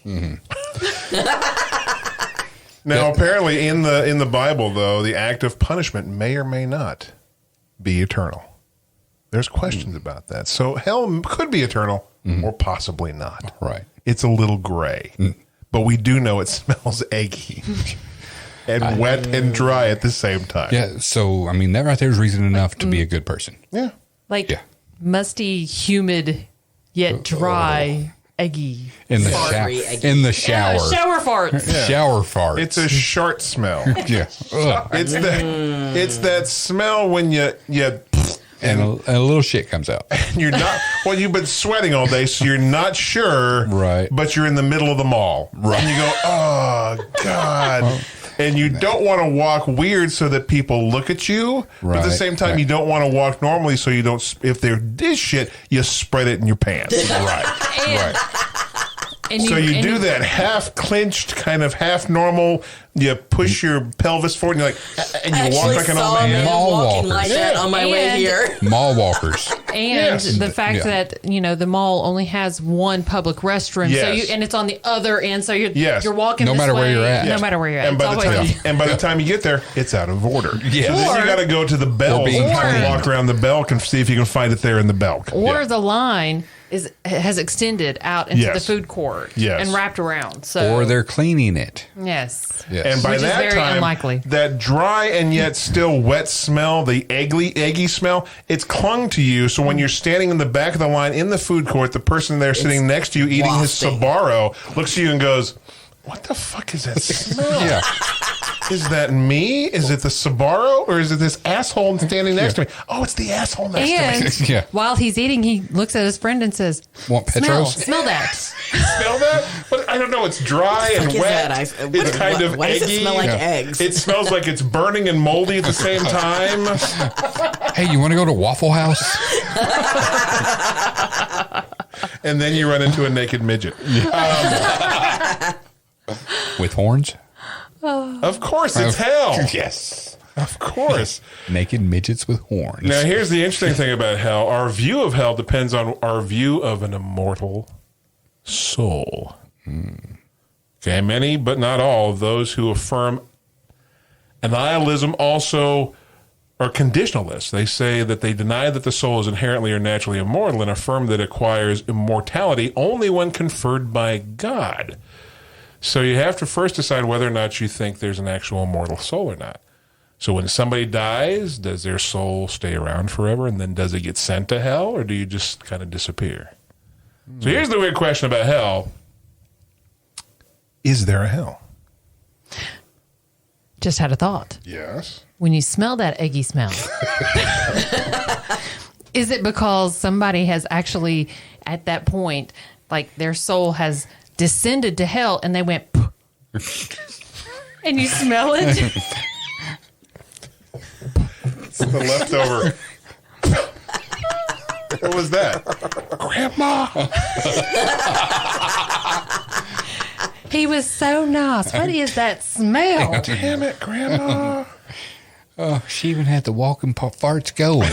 Now, apparently, in the Bible, though, the act of punishment may or may not be eternal. There's questions about that. So hell could be eternal or possibly not. Right. It's a little gray. But we do know it smells eggy and wet and dry at the same time. Yeah. So, I mean, that right there is reason enough to be a good person. Yeah. Like musty, humid, yet dry, eggy. In the Farty, eggy. in the shower. Yeah, shower farts. Shower farts. It's a short smell. yeah. Ugh. It's that smell when you And a little shit comes out. you're not you've been sweating all day, so you're not sure. Right. But you're in the middle of the mall. Right. And you go, oh God. And you don't want to walk weird so that people look at you. But at the Right, same time, right. you don't want to walk normally so you don't, if there is shit, you spread it in your pants. Right. And, and So you do that half clenched, kind of half normal. You push your pelvis forward, and you're like, and you walk like an old man. Mall walking walkers. like that on my way And- here. Mall walkers. And Yes. the fact Yeah. that, the mall only has one public restroom. Yes. And it's on the other end. So you're, Yes. you're walking No this matter where way, you're at. No Yes. matter where you're at. And by, It's the always- time, and by the time you get there, it's out of order. Yes. So then you Or- got to go to the Belk being and clean. walk around the Belk and see if you can find it there in the Belk. Or Yeah. the line has extended out into Yes. the food court Yes. and wrapped around. So Or they're cleaning it. yes. Yes. And by Which is that very time, unlikely. that dry and yet still wet smell, the eggy smell, it's clung to you. So when you're standing in the back of the line in the food court, the person there sitting next to you eating his wafting. Sbarro looks at you and goes, "What the fuck is that smell? yeah. Is that me? Is it the Sbarro? Or is it this asshole standing next to me? Oh, it's the asshole next to me. And Yeah. while he's eating, he looks at his friend and says, Want smell, Petros? smell that. Smell that? But I don't know. It's dry and What is wet. that? It's kind of why eggy. does it smell like Yeah. eggs? It smells like it's burning and moldy at the same time. Hey, you want to go to Waffle House? And then you run into a naked midget. With horns? Of course, it's hell. Yes. Of course. Naked midgets with horns. Now, here's the interesting thing about hell. Our view of hell depends on our view of an immortal soul. Okay, many, but not all, of those who affirm annihilism also are conditionalists. They say that they deny that the soul is inherently or naturally immortal and affirm that it acquires immortality only when conferred by God. So you have to first decide whether or not you think there's an actual immortal soul or not. So when somebody dies, does their soul stay around forever, and then does it get sent to hell, or do you just kind of disappear? So here's the weird question about hell. Is there a hell? Just had a thought. Yes. When you smell that eggy smell, is it because somebody has actually, at that point, like their soul has descended to hell and they went, and you smell it? It's the leftover. What was that? Grandma. He was so nice. What is that smell? Damn it, Grandma. Oh, she even had the walking farts going.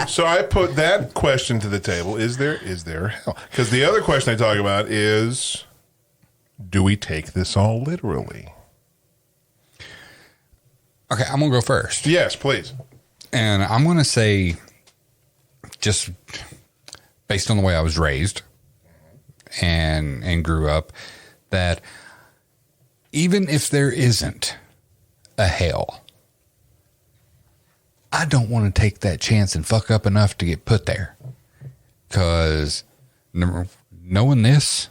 So I put that question to the table. Is there hell? Because the other question I talk about is, do we take this all literally? Okay, I'm going to go first. Yes, please. And I'm going to say, just based on the way I was raised and grew up, that even if there isn't a hell, I don't want to take that chance and fuck up enough to get put there. Because knowing this,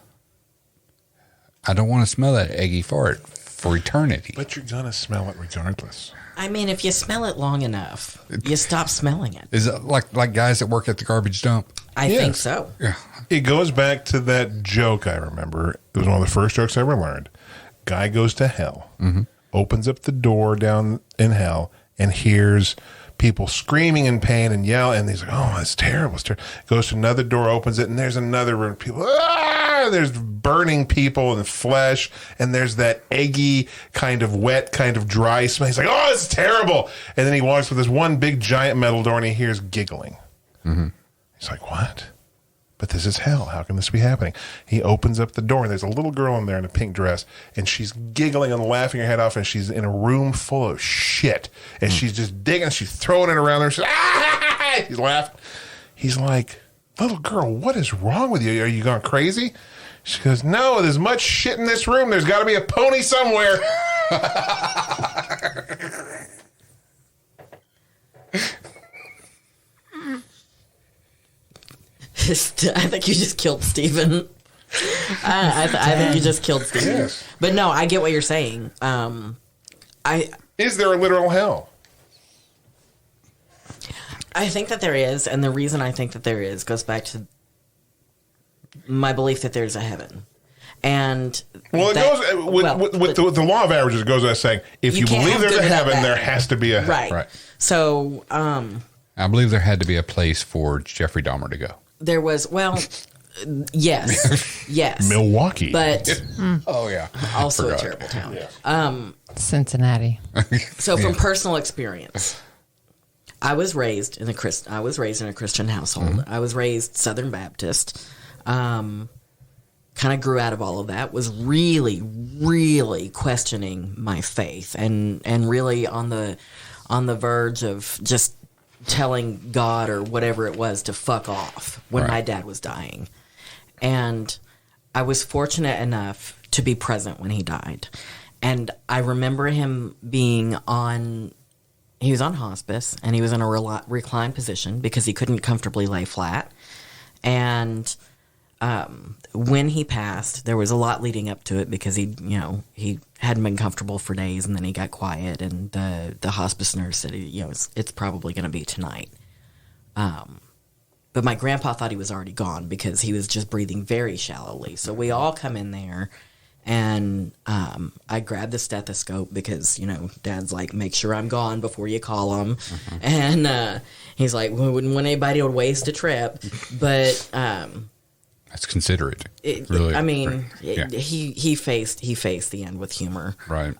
I don't want to smell that eggy fart for eternity. But you're going to smell it regardless. I mean, if you smell it long enough, you stop smelling it. Is it like guys that work at the garbage dump? I think so. Yeah. It goes back to that joke I remember. It was one of the first jokes I ever learned. Guy goes to hell, opens up the door down in hell, and hears people screaming in pain and yell, and he's like, "Oh, it's terrible!" It's terrible. Goes to another door, opens it, and there's another room. People, there's burning people and flesh, and there's that eggy kind of wet, kind of dry smell. He's like, "Oh, it's terrible!" And then he walks with this one big giant metal door, and he hears giggling. He's like, "What?" But this is hell. How can this be happening? He opens up the door, and there's a little girl in there in a pink dress, and she's giggling and laughing her head off, and she's in a room full of shit. And she's just digging, she's throwing it around there. She's, he's laughing. He's like, "Little girl, what is wrong with you? Are you gone crazy?" She goes, "No, there's much shit in this room. There's got to be a pony somewhere." I think you just killed Stephen. I think you just killed Stephen. Yes. But no, I get what you're saying. Is there a literal hell? I think that there is, and the reason I think that there is goes back to my belief that there's a heaven. And well, it goes with the law of averages. It goes without saying, if you believe there's a heaven, there has to be a hell. Right. So, I believe there had to be a place for Jeffrey Dahmer to go. there was, yes, Milwaukee, but Oh yeah, also a terrible town. Yeah. Cincinnati. So from personal experience, I was raised in a Christian household. I was raised Southern Baptist. Kind of grew out of all of that. Was really, really questioning my faith, and really on the verge of just telling God or whatever it was to fuck off when my dad was dying. And I was fortunate enough to be present when he died. And I remember him being he was on hospice, and he was in a reclined position because he couldn't comfortably lay flat. And when he passed, there was a lot leading up to it because he hadn't been comfortable for days, and then he got quiet, and the hospice nurse said, it's probably going to be tonight. But my grandpa thought he was already gone because he was just breathing very shallowly. So we all come in there, And I grabbed the stethoscope because, Dad's like, make sure I'm gone before you call him. Mm-hmm. And he's like, we wouldn't want anybody to waste a trip. But that's considerate. Really. I mean, yeah. he faced the end with humor. Right.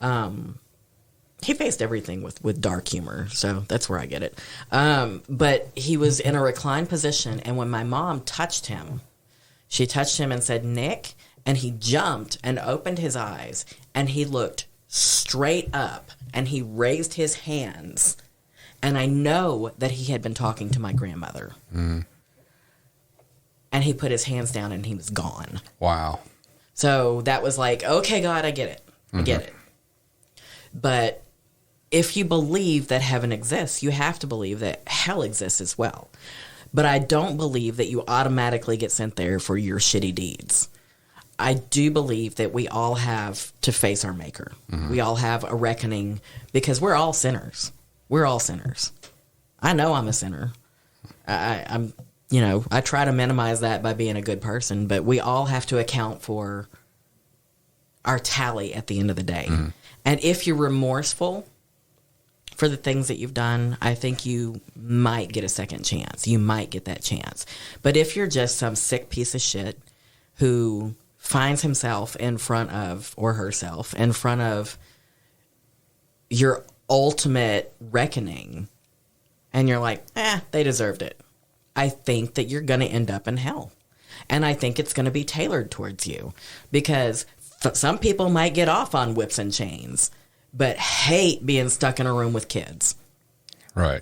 He faced everything with dark humor, so that's where I get it. But he was in a reclined position, and when my mom touched him, she touched him and said, Nick, and he jumped and opened his eyes, and he looked straight up, and he raised his hands, and I know that he had been talking to my grandmother. Mm. And he put his hands down, and he was gone. Wow. So that was like, okay, God, I get it. I get it. But if you believe that heaven exists, you have to believe that hell exists as well. But I don't believe that you automatically get sent there for your shitty deeds. I do believe that we all have to face our maker. Mm-hmm. We all have a reckoning because we're all sinners. We're all sinners. I know I'm a sinner. I'm I try to minimize that by being a good person, but we all have to account for our tally at the end of the day. Mm-hmm. And if you're remorseful for the things that you've done, I think you might get a second chance. You might get that chance. But if you're just some sick piece of shit who finds himself in front of, or herself, in front of your ultimate reckoning, and you're like, they deserved it, I think that you're going to end up in hell. And I think it's going to be tailored towards you because some people might get off on whips and chains, but hate being stuck in a room with kids. Right.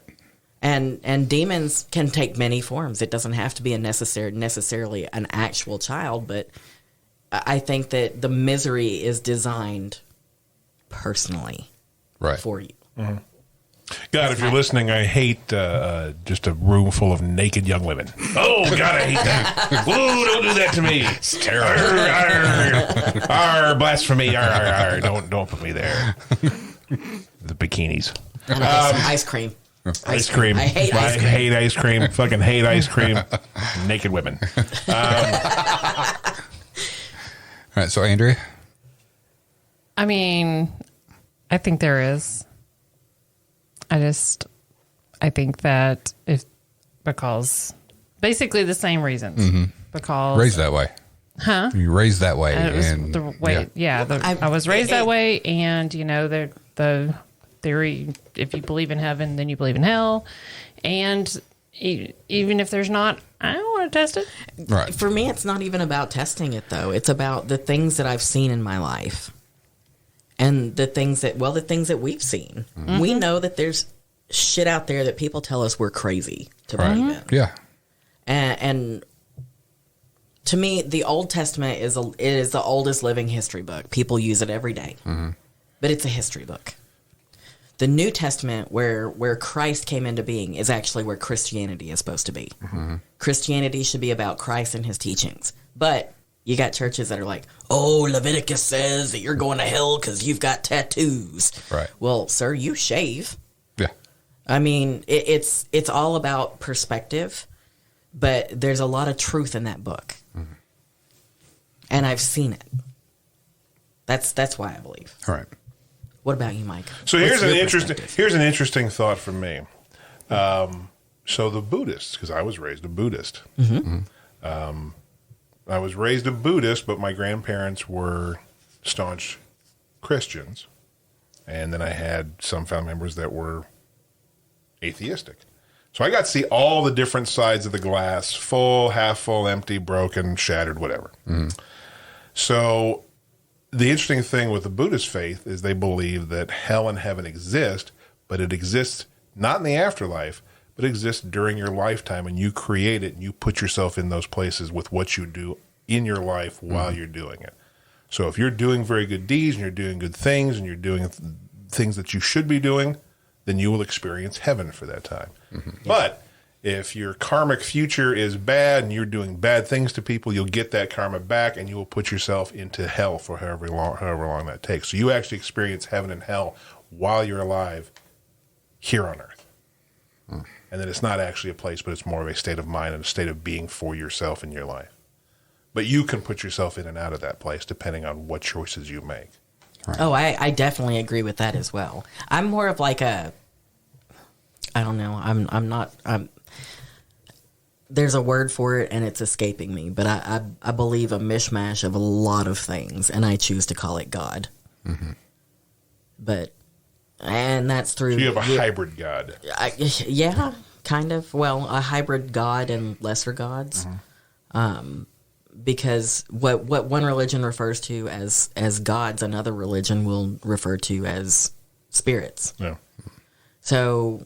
And demons can take many forms. It doesn't have to be necessarily an actual child, but I think that the misery is designed personally for you. Mm-hmm. God, if you're listening, I hate just a room full of naked young women. Oh, God, I hate that. Whoa, don't do that to me. It's terrible. Arr, blasphemy. Arr. Don't put me there. The bikinis. And ice cream. Ice cream. I hate ice cream. I hate ice cream. Fucking hate ice cream. Naked women. All right, so Andrea? I mean, I think there is. I think that because basically the same reasons. Mm-hmm. Because raised that way. Huh? You raised that way. And the way, I was raised that way. And, the theory, if you believe in heaven, then you believe in hell. And even if there's not, I don't want to test it. Right. For me, it's not even about testing it, though. It's about the things that I've seen in my life. And the things that we've seen. Mm-hmm. We know that there's shit out there that people tell us we're crazy to believe in. Yeah. And to me, the Old Testament is the oldest living history book. People use it every day. Mm-hmm. But it's a history book. The New Testament, where Christ came into being, is actually where Christianity is supposed to be. Mm-hmm. Christianity should be about Christ and his teachings. But you got churches that are like, oh, Leviticus says that you're going to hell because you've got tattoos. Right. Well, sir, you shave. Yeah. I mean, it's all about perspective, but there's a lot of truth in that book. Mm-hmm. And I've seen it. That's why I believe. All right. What about you, Mike? So here's an interesting thought from me. So the Buddhists, because I was raised a Buddhist. Mm-hmm. I was raised a Buddhist, but my grandparents were staunch Christians. And then I had some family members that were atheistic. So I got to see all the different sides of the glass, full, half full, empty, broken, shattered, whatever. Mm. So the interesting thing with the Buddhist faith is they believe that hell and heaven exist, but it exists not in the afterlife, but exists during your lifetime, and you create it and you put yourself in those places with what you do in your life while you're doing it. So if you're doing very good deeds and you're doing good things and you're doing things that you should be doing, then you will experience heaven for that time. Mm-hmm. But if your karmic future is bad and you're doing bad things to people, you'll get that karma back and you will put yourself into hell for however long that takes. So you actually experience heaven and hell while you're alive here on earth. Mm. And then it's not actually a place, but it's more of a state of mind and a state of being for yourself in your life. but you can put yourself in and out of that place depending on what choices you make. Oh, I definitely agree with that as well. I'm more of like I don't know. I'm not. There's a word for it, and it's escaping me. But I believe a mishmash of a lot of things, and I choose to call it God. Mm-hmm. And that's through. So you have a hybrid God. Yeah, kind of. Well, a hybrid God and lesser gods. Mm-hmm. Because what one religion refers to as gods, another religion will refer to as spirits. Yeah. So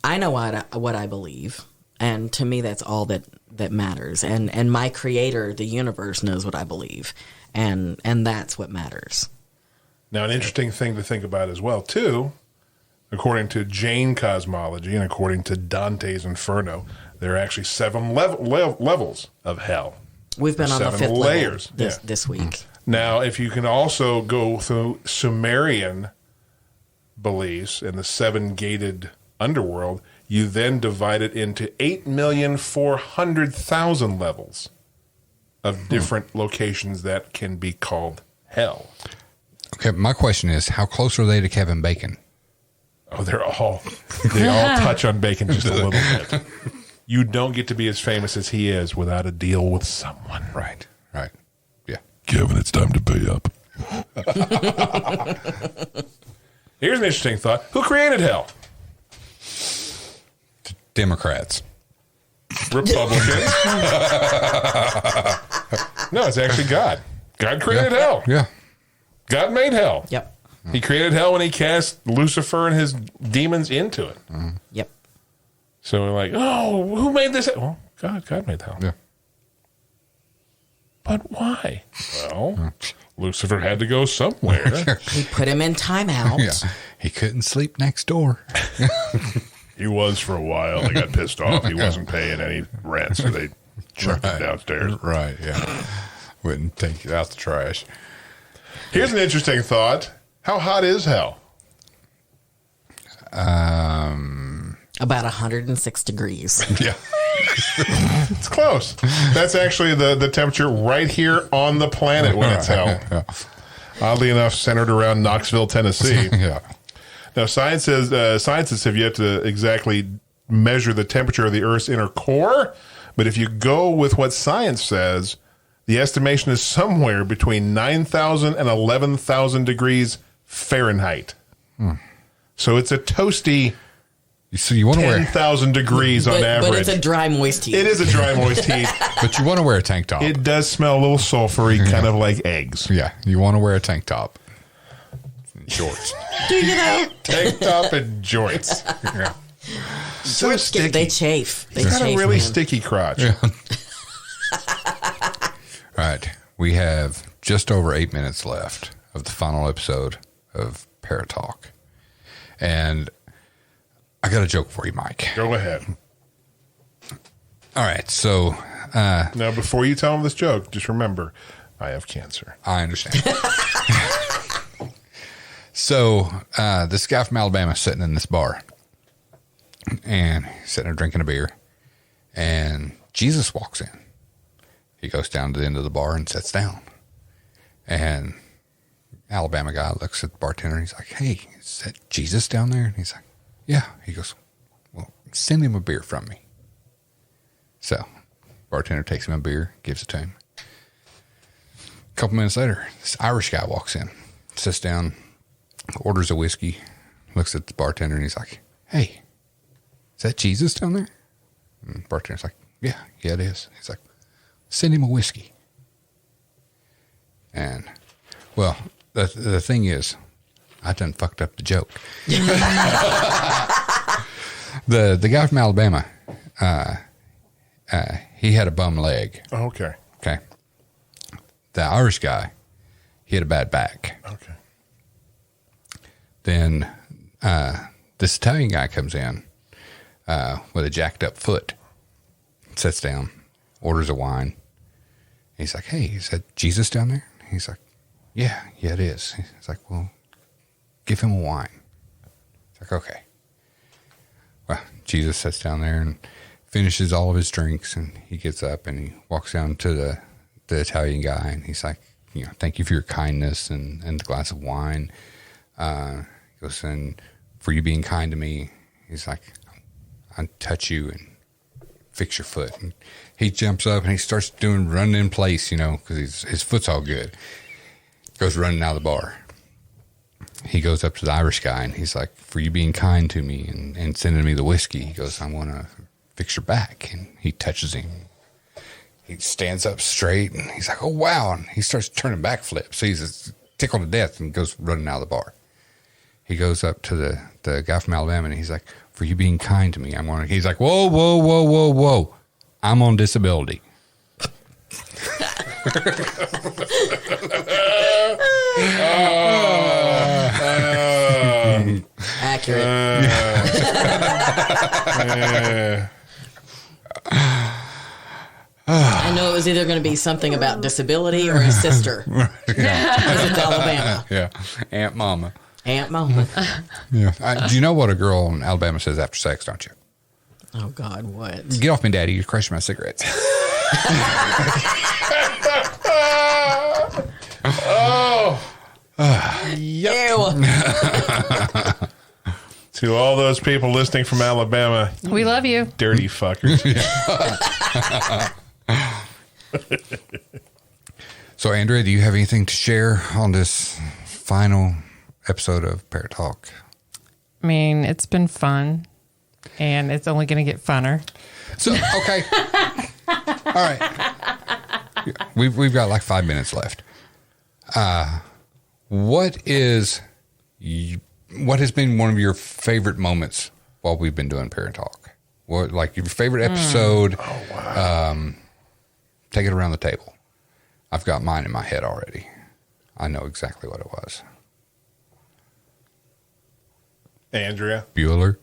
I know what I believe, and to me that's all that matters. And my creator, the universe, knows what I believe, and that's what matters. Now, an interesting thing to think about as well, too, according to Jain cosmology and according to Dante's Inferno, there are actually 7 levels of hell. We've been on the 5th layers level this week. Now, if you can also go through Sumerian beliefs in the 7-gated underworld, you then divide it into 8,400,000 levels of different locations that can be called hell. Okay, my question is, how close are they to Kevin Bacon? Oh, they all touch on Bacon just a little bit. You don't get to be as famous as he is without a deal with someone. Right. Yeah. Kevin, it's time to pay up. Here's an interesting thought. Who created hell? Democrats. Republicans. No, it's actually God. God created hell. Yeah. God made hell. Yep. He created hell when he cast Lucifer and his demons into it. Mm-hmm. Yep. So we're like, oh, who made this? Well, God made hell. Yeah. But why? Well, Lucifer had to go somewhere. He put him in timeout. Yeah. He couldn't sleep next door. He was for a while. They got pissed off. He wasn't paying any rent, so they chucked him downstairs. Right, yeah. Wouldn't take it out the trash. Here's an interesting thought. How hot is hell? About 106 degrees. Yeah. It's close. That's actually the temperature right here on the planet when it's hell. Yeah. Oddly enough, centered around Knoxville, Tennessee. Yeah. Now, scientists have yet to exactly measure the temperature of the Earth's inner core, but if you go with what science says, the estimation is somewhere between 9,000 and 11,000 degrees Fahrenheit. So it's a toasty So you want to wear 10,000 degrees on average. But it's a dry, moist heat. It is a dry, moist heat. But you want to wear a tank top. It does smell a little sulfury, kind of like eggs. Yeah, you want to wear a tank top. Shorts. Do you know? Tank top and jorts. Yeah. So sticky. They chafe. They It's got chafe, a really man. sticky crotch. Yeah. All right. We have just over 8 minutes left of the final episode of Paratalk. And I got a joke for you, Mike. Go ahead. All right. So Now, before you tell them this joke, just remember, I have cancer. I understand. So this guy from Alabama is sitting in this bar. And he's sitting there drinking a beer. And Jesus walks in. He goes down to the end of the bar and sits down. And Alabama guy looks at the bartender and he's like, "Hey, is that Jesus down there?" And he's like, "Yeah." He goes, "Well, send him a beer from me." So bartender takes him a beer, gives it to him. A couple minutes later, this Irish guy walks in, sits down, orders a whiskey, looks at the bartender and he's like, "Hey, is that Jesus down there?" And the bartender's like, yeah, it is. He's like, "Send him a whiskey." And, well, the thing is, I done fucked up the joke. The guy from Alabama, he had a bum leg. Oh, okay. Okay. The Irish guy, he had a bad back. Okay. Then this Italian guy comes in with a jacked up foot, sits down, orders a wine. He's like, "Hey, is that Jesus down there?" He's like, yeah, it is. He's like, "Well, give him a wine." It's like, okay. Well, Jesus sits down there and finishes all of his drinks, and he gets up and he walks down to the Italian guy, and he's like, thank you for your kindness and the glass of wine. He goes, and for you being kind to me, he's like, I'll touch you and fix your foot. And he jumps up and he starts running in place, because his foot's all good. Goes running out of the bar. He goes up to the Irish guy and he's like, for you being kind to me and sending me the whiskey. He goes, I want to fix your back. And he touches him. He stands up straight and he's like, oh, wow. And he starts turning backflips. So he's tickled to death and goes running out of the bar. He goes up to the guy from Alabama and he's like, for you being kind to me, he's like, whoa, whoa, whoa, whoa, whoa. I'm on disability. Accurate. I know it was either going to be something about disability or his sister. Because it's Alabama. Yeah. Aunt Mama. Aunt Mama. Yeah. Do you know what a girl in Alabama says after sex, don't you? Oh, God, what? Get off me, Daddy. You're crushing my cigarettes. Ew. To all those people listening from Alabama, We love you. dirty fuckers. So, Andrea, do you have anything to share on this final episode of Parrot Talk? I mean, it's been fun, and it's only going to get funner. So, okay. All right. We've got like 5 minutes left. What has been one of your favorite moments while we've been doing Parent Talk? What, like your favorite episode? Oh, wow. Take it around the table. I've got mine in my head already. I know exactly what it was. Andrea? Bueller.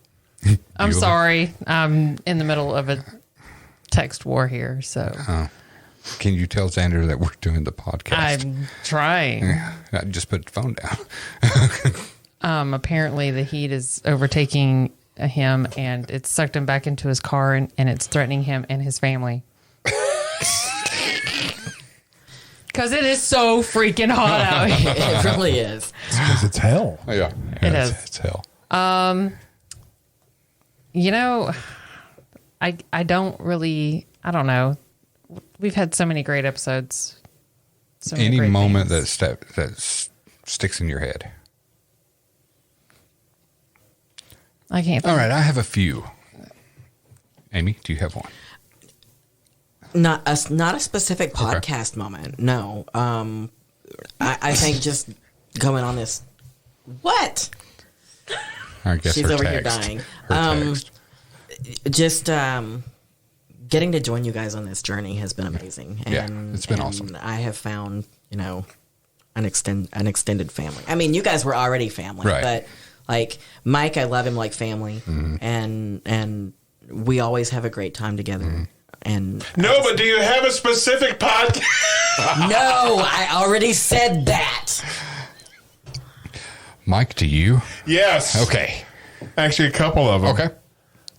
I'm Bueller. sorry. I'm in the middle of a text war here, so. Can you tell Xander that we're doing the podcast? I'm trying. Just put the phone down. Apparently the heat is overtaking him, and it's sucked him back into his car, and it's threatening him and his family. Because it is so freaking hot out here. It really is. Because it's hell. Yeah. It is. It's hell. I don't know. We've had so many great episodes. So many Any great moment things. that sticks in your head. I can't think. All right, I have a few. Amy, do you have one? Not a specific podcast moment. No. I think just going on this. What? I guess She's her over text. here dying. Her text. Just getting to join you guys on this journey has been amazing. Yeah, it's been awesome. I have found, an extended family. I mean, you guys were already family, Right. but like Mike, I love him like family, and we always have a great time together. And No, but do you have a specific podcast? no, I already said that. Mike, do you? Yes. Okay. Actually, a couple of them. Okay.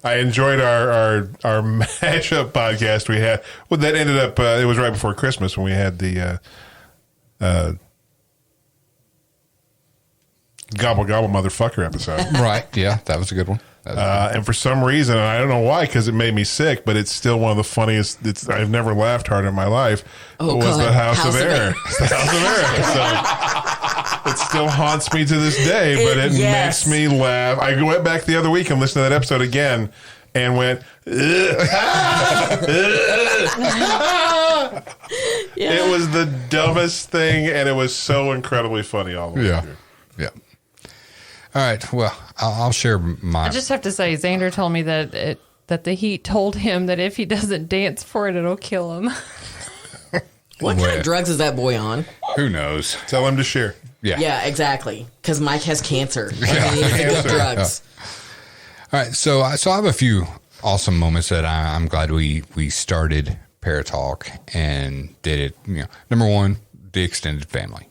I enjoyed our mashup podcast we had. Well, that ended up, it was right before Christmas when we had the Gobble Gobble Motherfucker episode. Right. Yeah, that was a good one. And for some reason, and I don't know why, because it made me sick, but it's still one of the funniest. I've never laughed harder in my life. Oh, was God. the House of Air. Air. It's the House of Air. So it still haunts me to this day, but it Yes. makes me laugh. I went back the other week and listened to that episode again and went, It was the dumbest thing, and it was so incredibly funny all the way Yeah. through. Yeah. All right. Well, I'll share my. I just have to say, Xander told me that the heat told him that if he doesn't dance for it, it'll kill him. What kind of drugs is that boy on? Who knows? Tell him to share. Yeah. Yeah, exactly. Because Mike has cancer. He needs to get drugs. All right. So I have a few awesome moments that I'm glad we started Paratalk and did it. You know, number one, the extended family.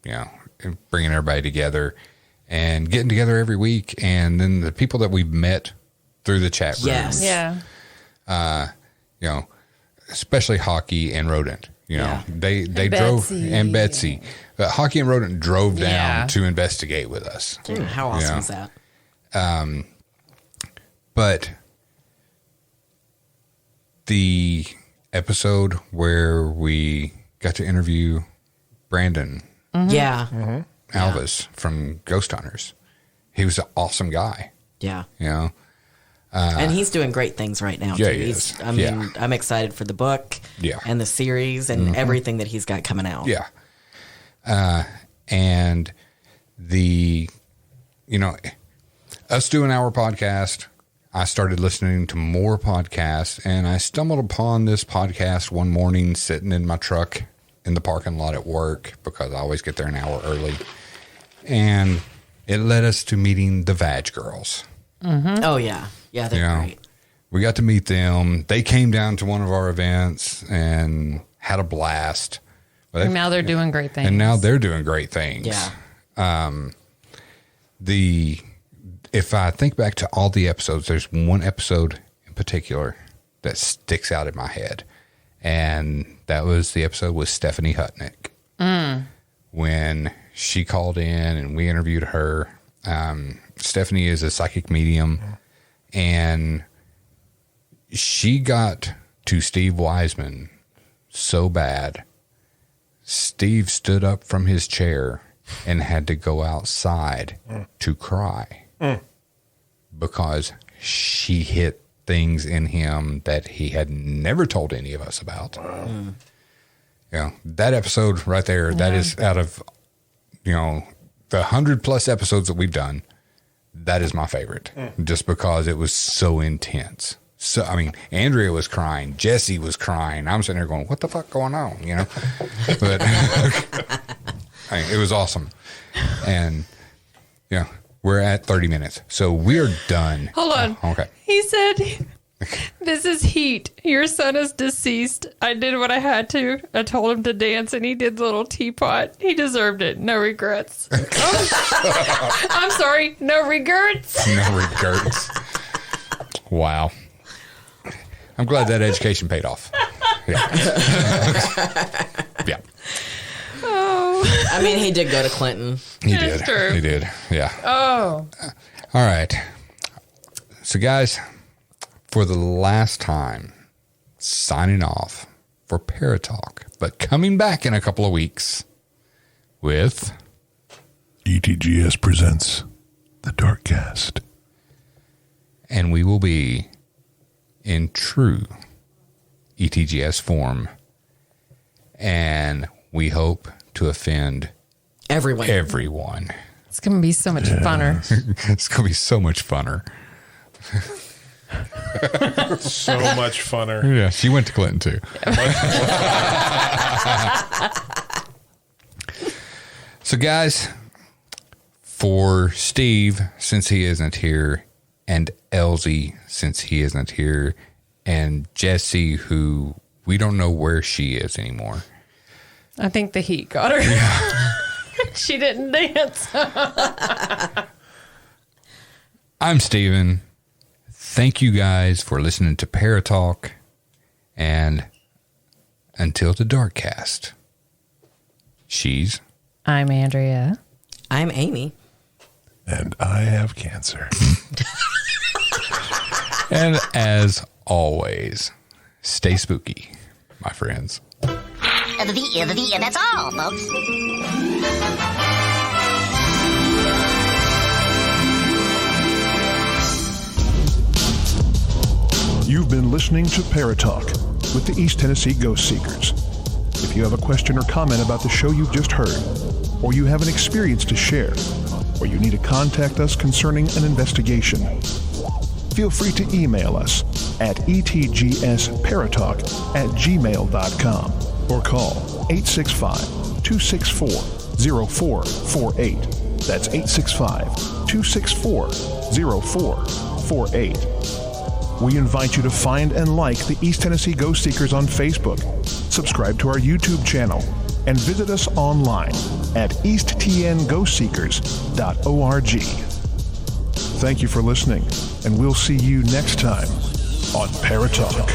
You know, bringing everybody together and getting together every week, and then the people that we've met through the chat rooms. Yes. Yeah. especially Hockey and Rodent. They drove, Betsy. and Betsy. Hockey and Rodent drove down Yeah. to investigate with us. Dude, how awesome is that? But the episode where we got to interview Brandon Yeah. Alvis from Ghost Hunters, he was an awesome guy. Yeah. And he's doing great things right now, Yeah, too. he is. I mean, I'm excited for the book and the series and everything that he's got coming out. Yeah. And us doing our podcast, I started listening to more podcasts, and I stumbled upon this podcast one morning sitting in my truck in the parking lot at work because I always get there an hour early. And it led us to meeting the Vag Girls. Mm-hmm. Oh, yeah. Yeah, they're great. We got to meet them. They came down to one of our events and had a blast. And now they're doing great things. Yeah. If I think back to all the episodes, there's one episode in particular that sticks out in my head. And that was the episode with Stephanie Hutnick. When she called in and we interviewed her. Stephanie is a psychic medium, and she got to Steve Wiseman so bad, Steve stood up from his chair and had to go outside to cry because she hit things in him that he had never told any of us about. That episode right there, that is out of, the 100+ episodes that we've done, that is my favorite, just because it was so intense. So, Andrea was crying. Jesse was crying. I'm sitting there going, what the fuck going on? But it was awesome. And, we're at 30 minutes. So we're done. Hold on. Okay. He said, this is heat. Your son is deceased. I did what I had to. I told him to dance, and he did the little teapot. He deserved it. No regrets. I'm sorry. No regrets. No regrets. Wow. I'm glad that education paid off. Yeah. Yeah. Oh. He did go to Clinton. He That's did. true. He did. Yeah. Oh. All right. So, guys, for the last time, signing off for Paratalk, but coming back in a couple of weeks with ETGS presents The Darkcast. And we will be in true ETGS form. And we hope to offend everyone. It's going to be so much funner. It's going to be so much funner. So much funner. Yeah, she went to Clinton too. So, guys, for Steve, since he isn't here, and Elsie, since he isn't here, and Jessie, who we don't know where she is anymore. I think the heat got her. Yeah. She didn't dance. I'm Steven. Thank you guys for listening to Paratalk. And until the Darkcast, I'm Andrea. I'm Amy. And I have cancer. And as always, stay spooky, my friends. That's all, folks. You've been listening to Paratalk with the East Tennessee Ghost Seekers. If you have a question or comment about the show you've just heard, or you have an experience to share, or you need to contact us concerning an investigation, feel free to email us at etgsparatalk@gmail.com or call 865-264-0448. That's 865-264-0448. We invite you to find and like the East Tennessee Ghost Seekers on Facebook, subscribe to our YouTube channel, and visit us online at easttnghostseekers.org. Thank you for listening, and we'll see you next time on Paratalk.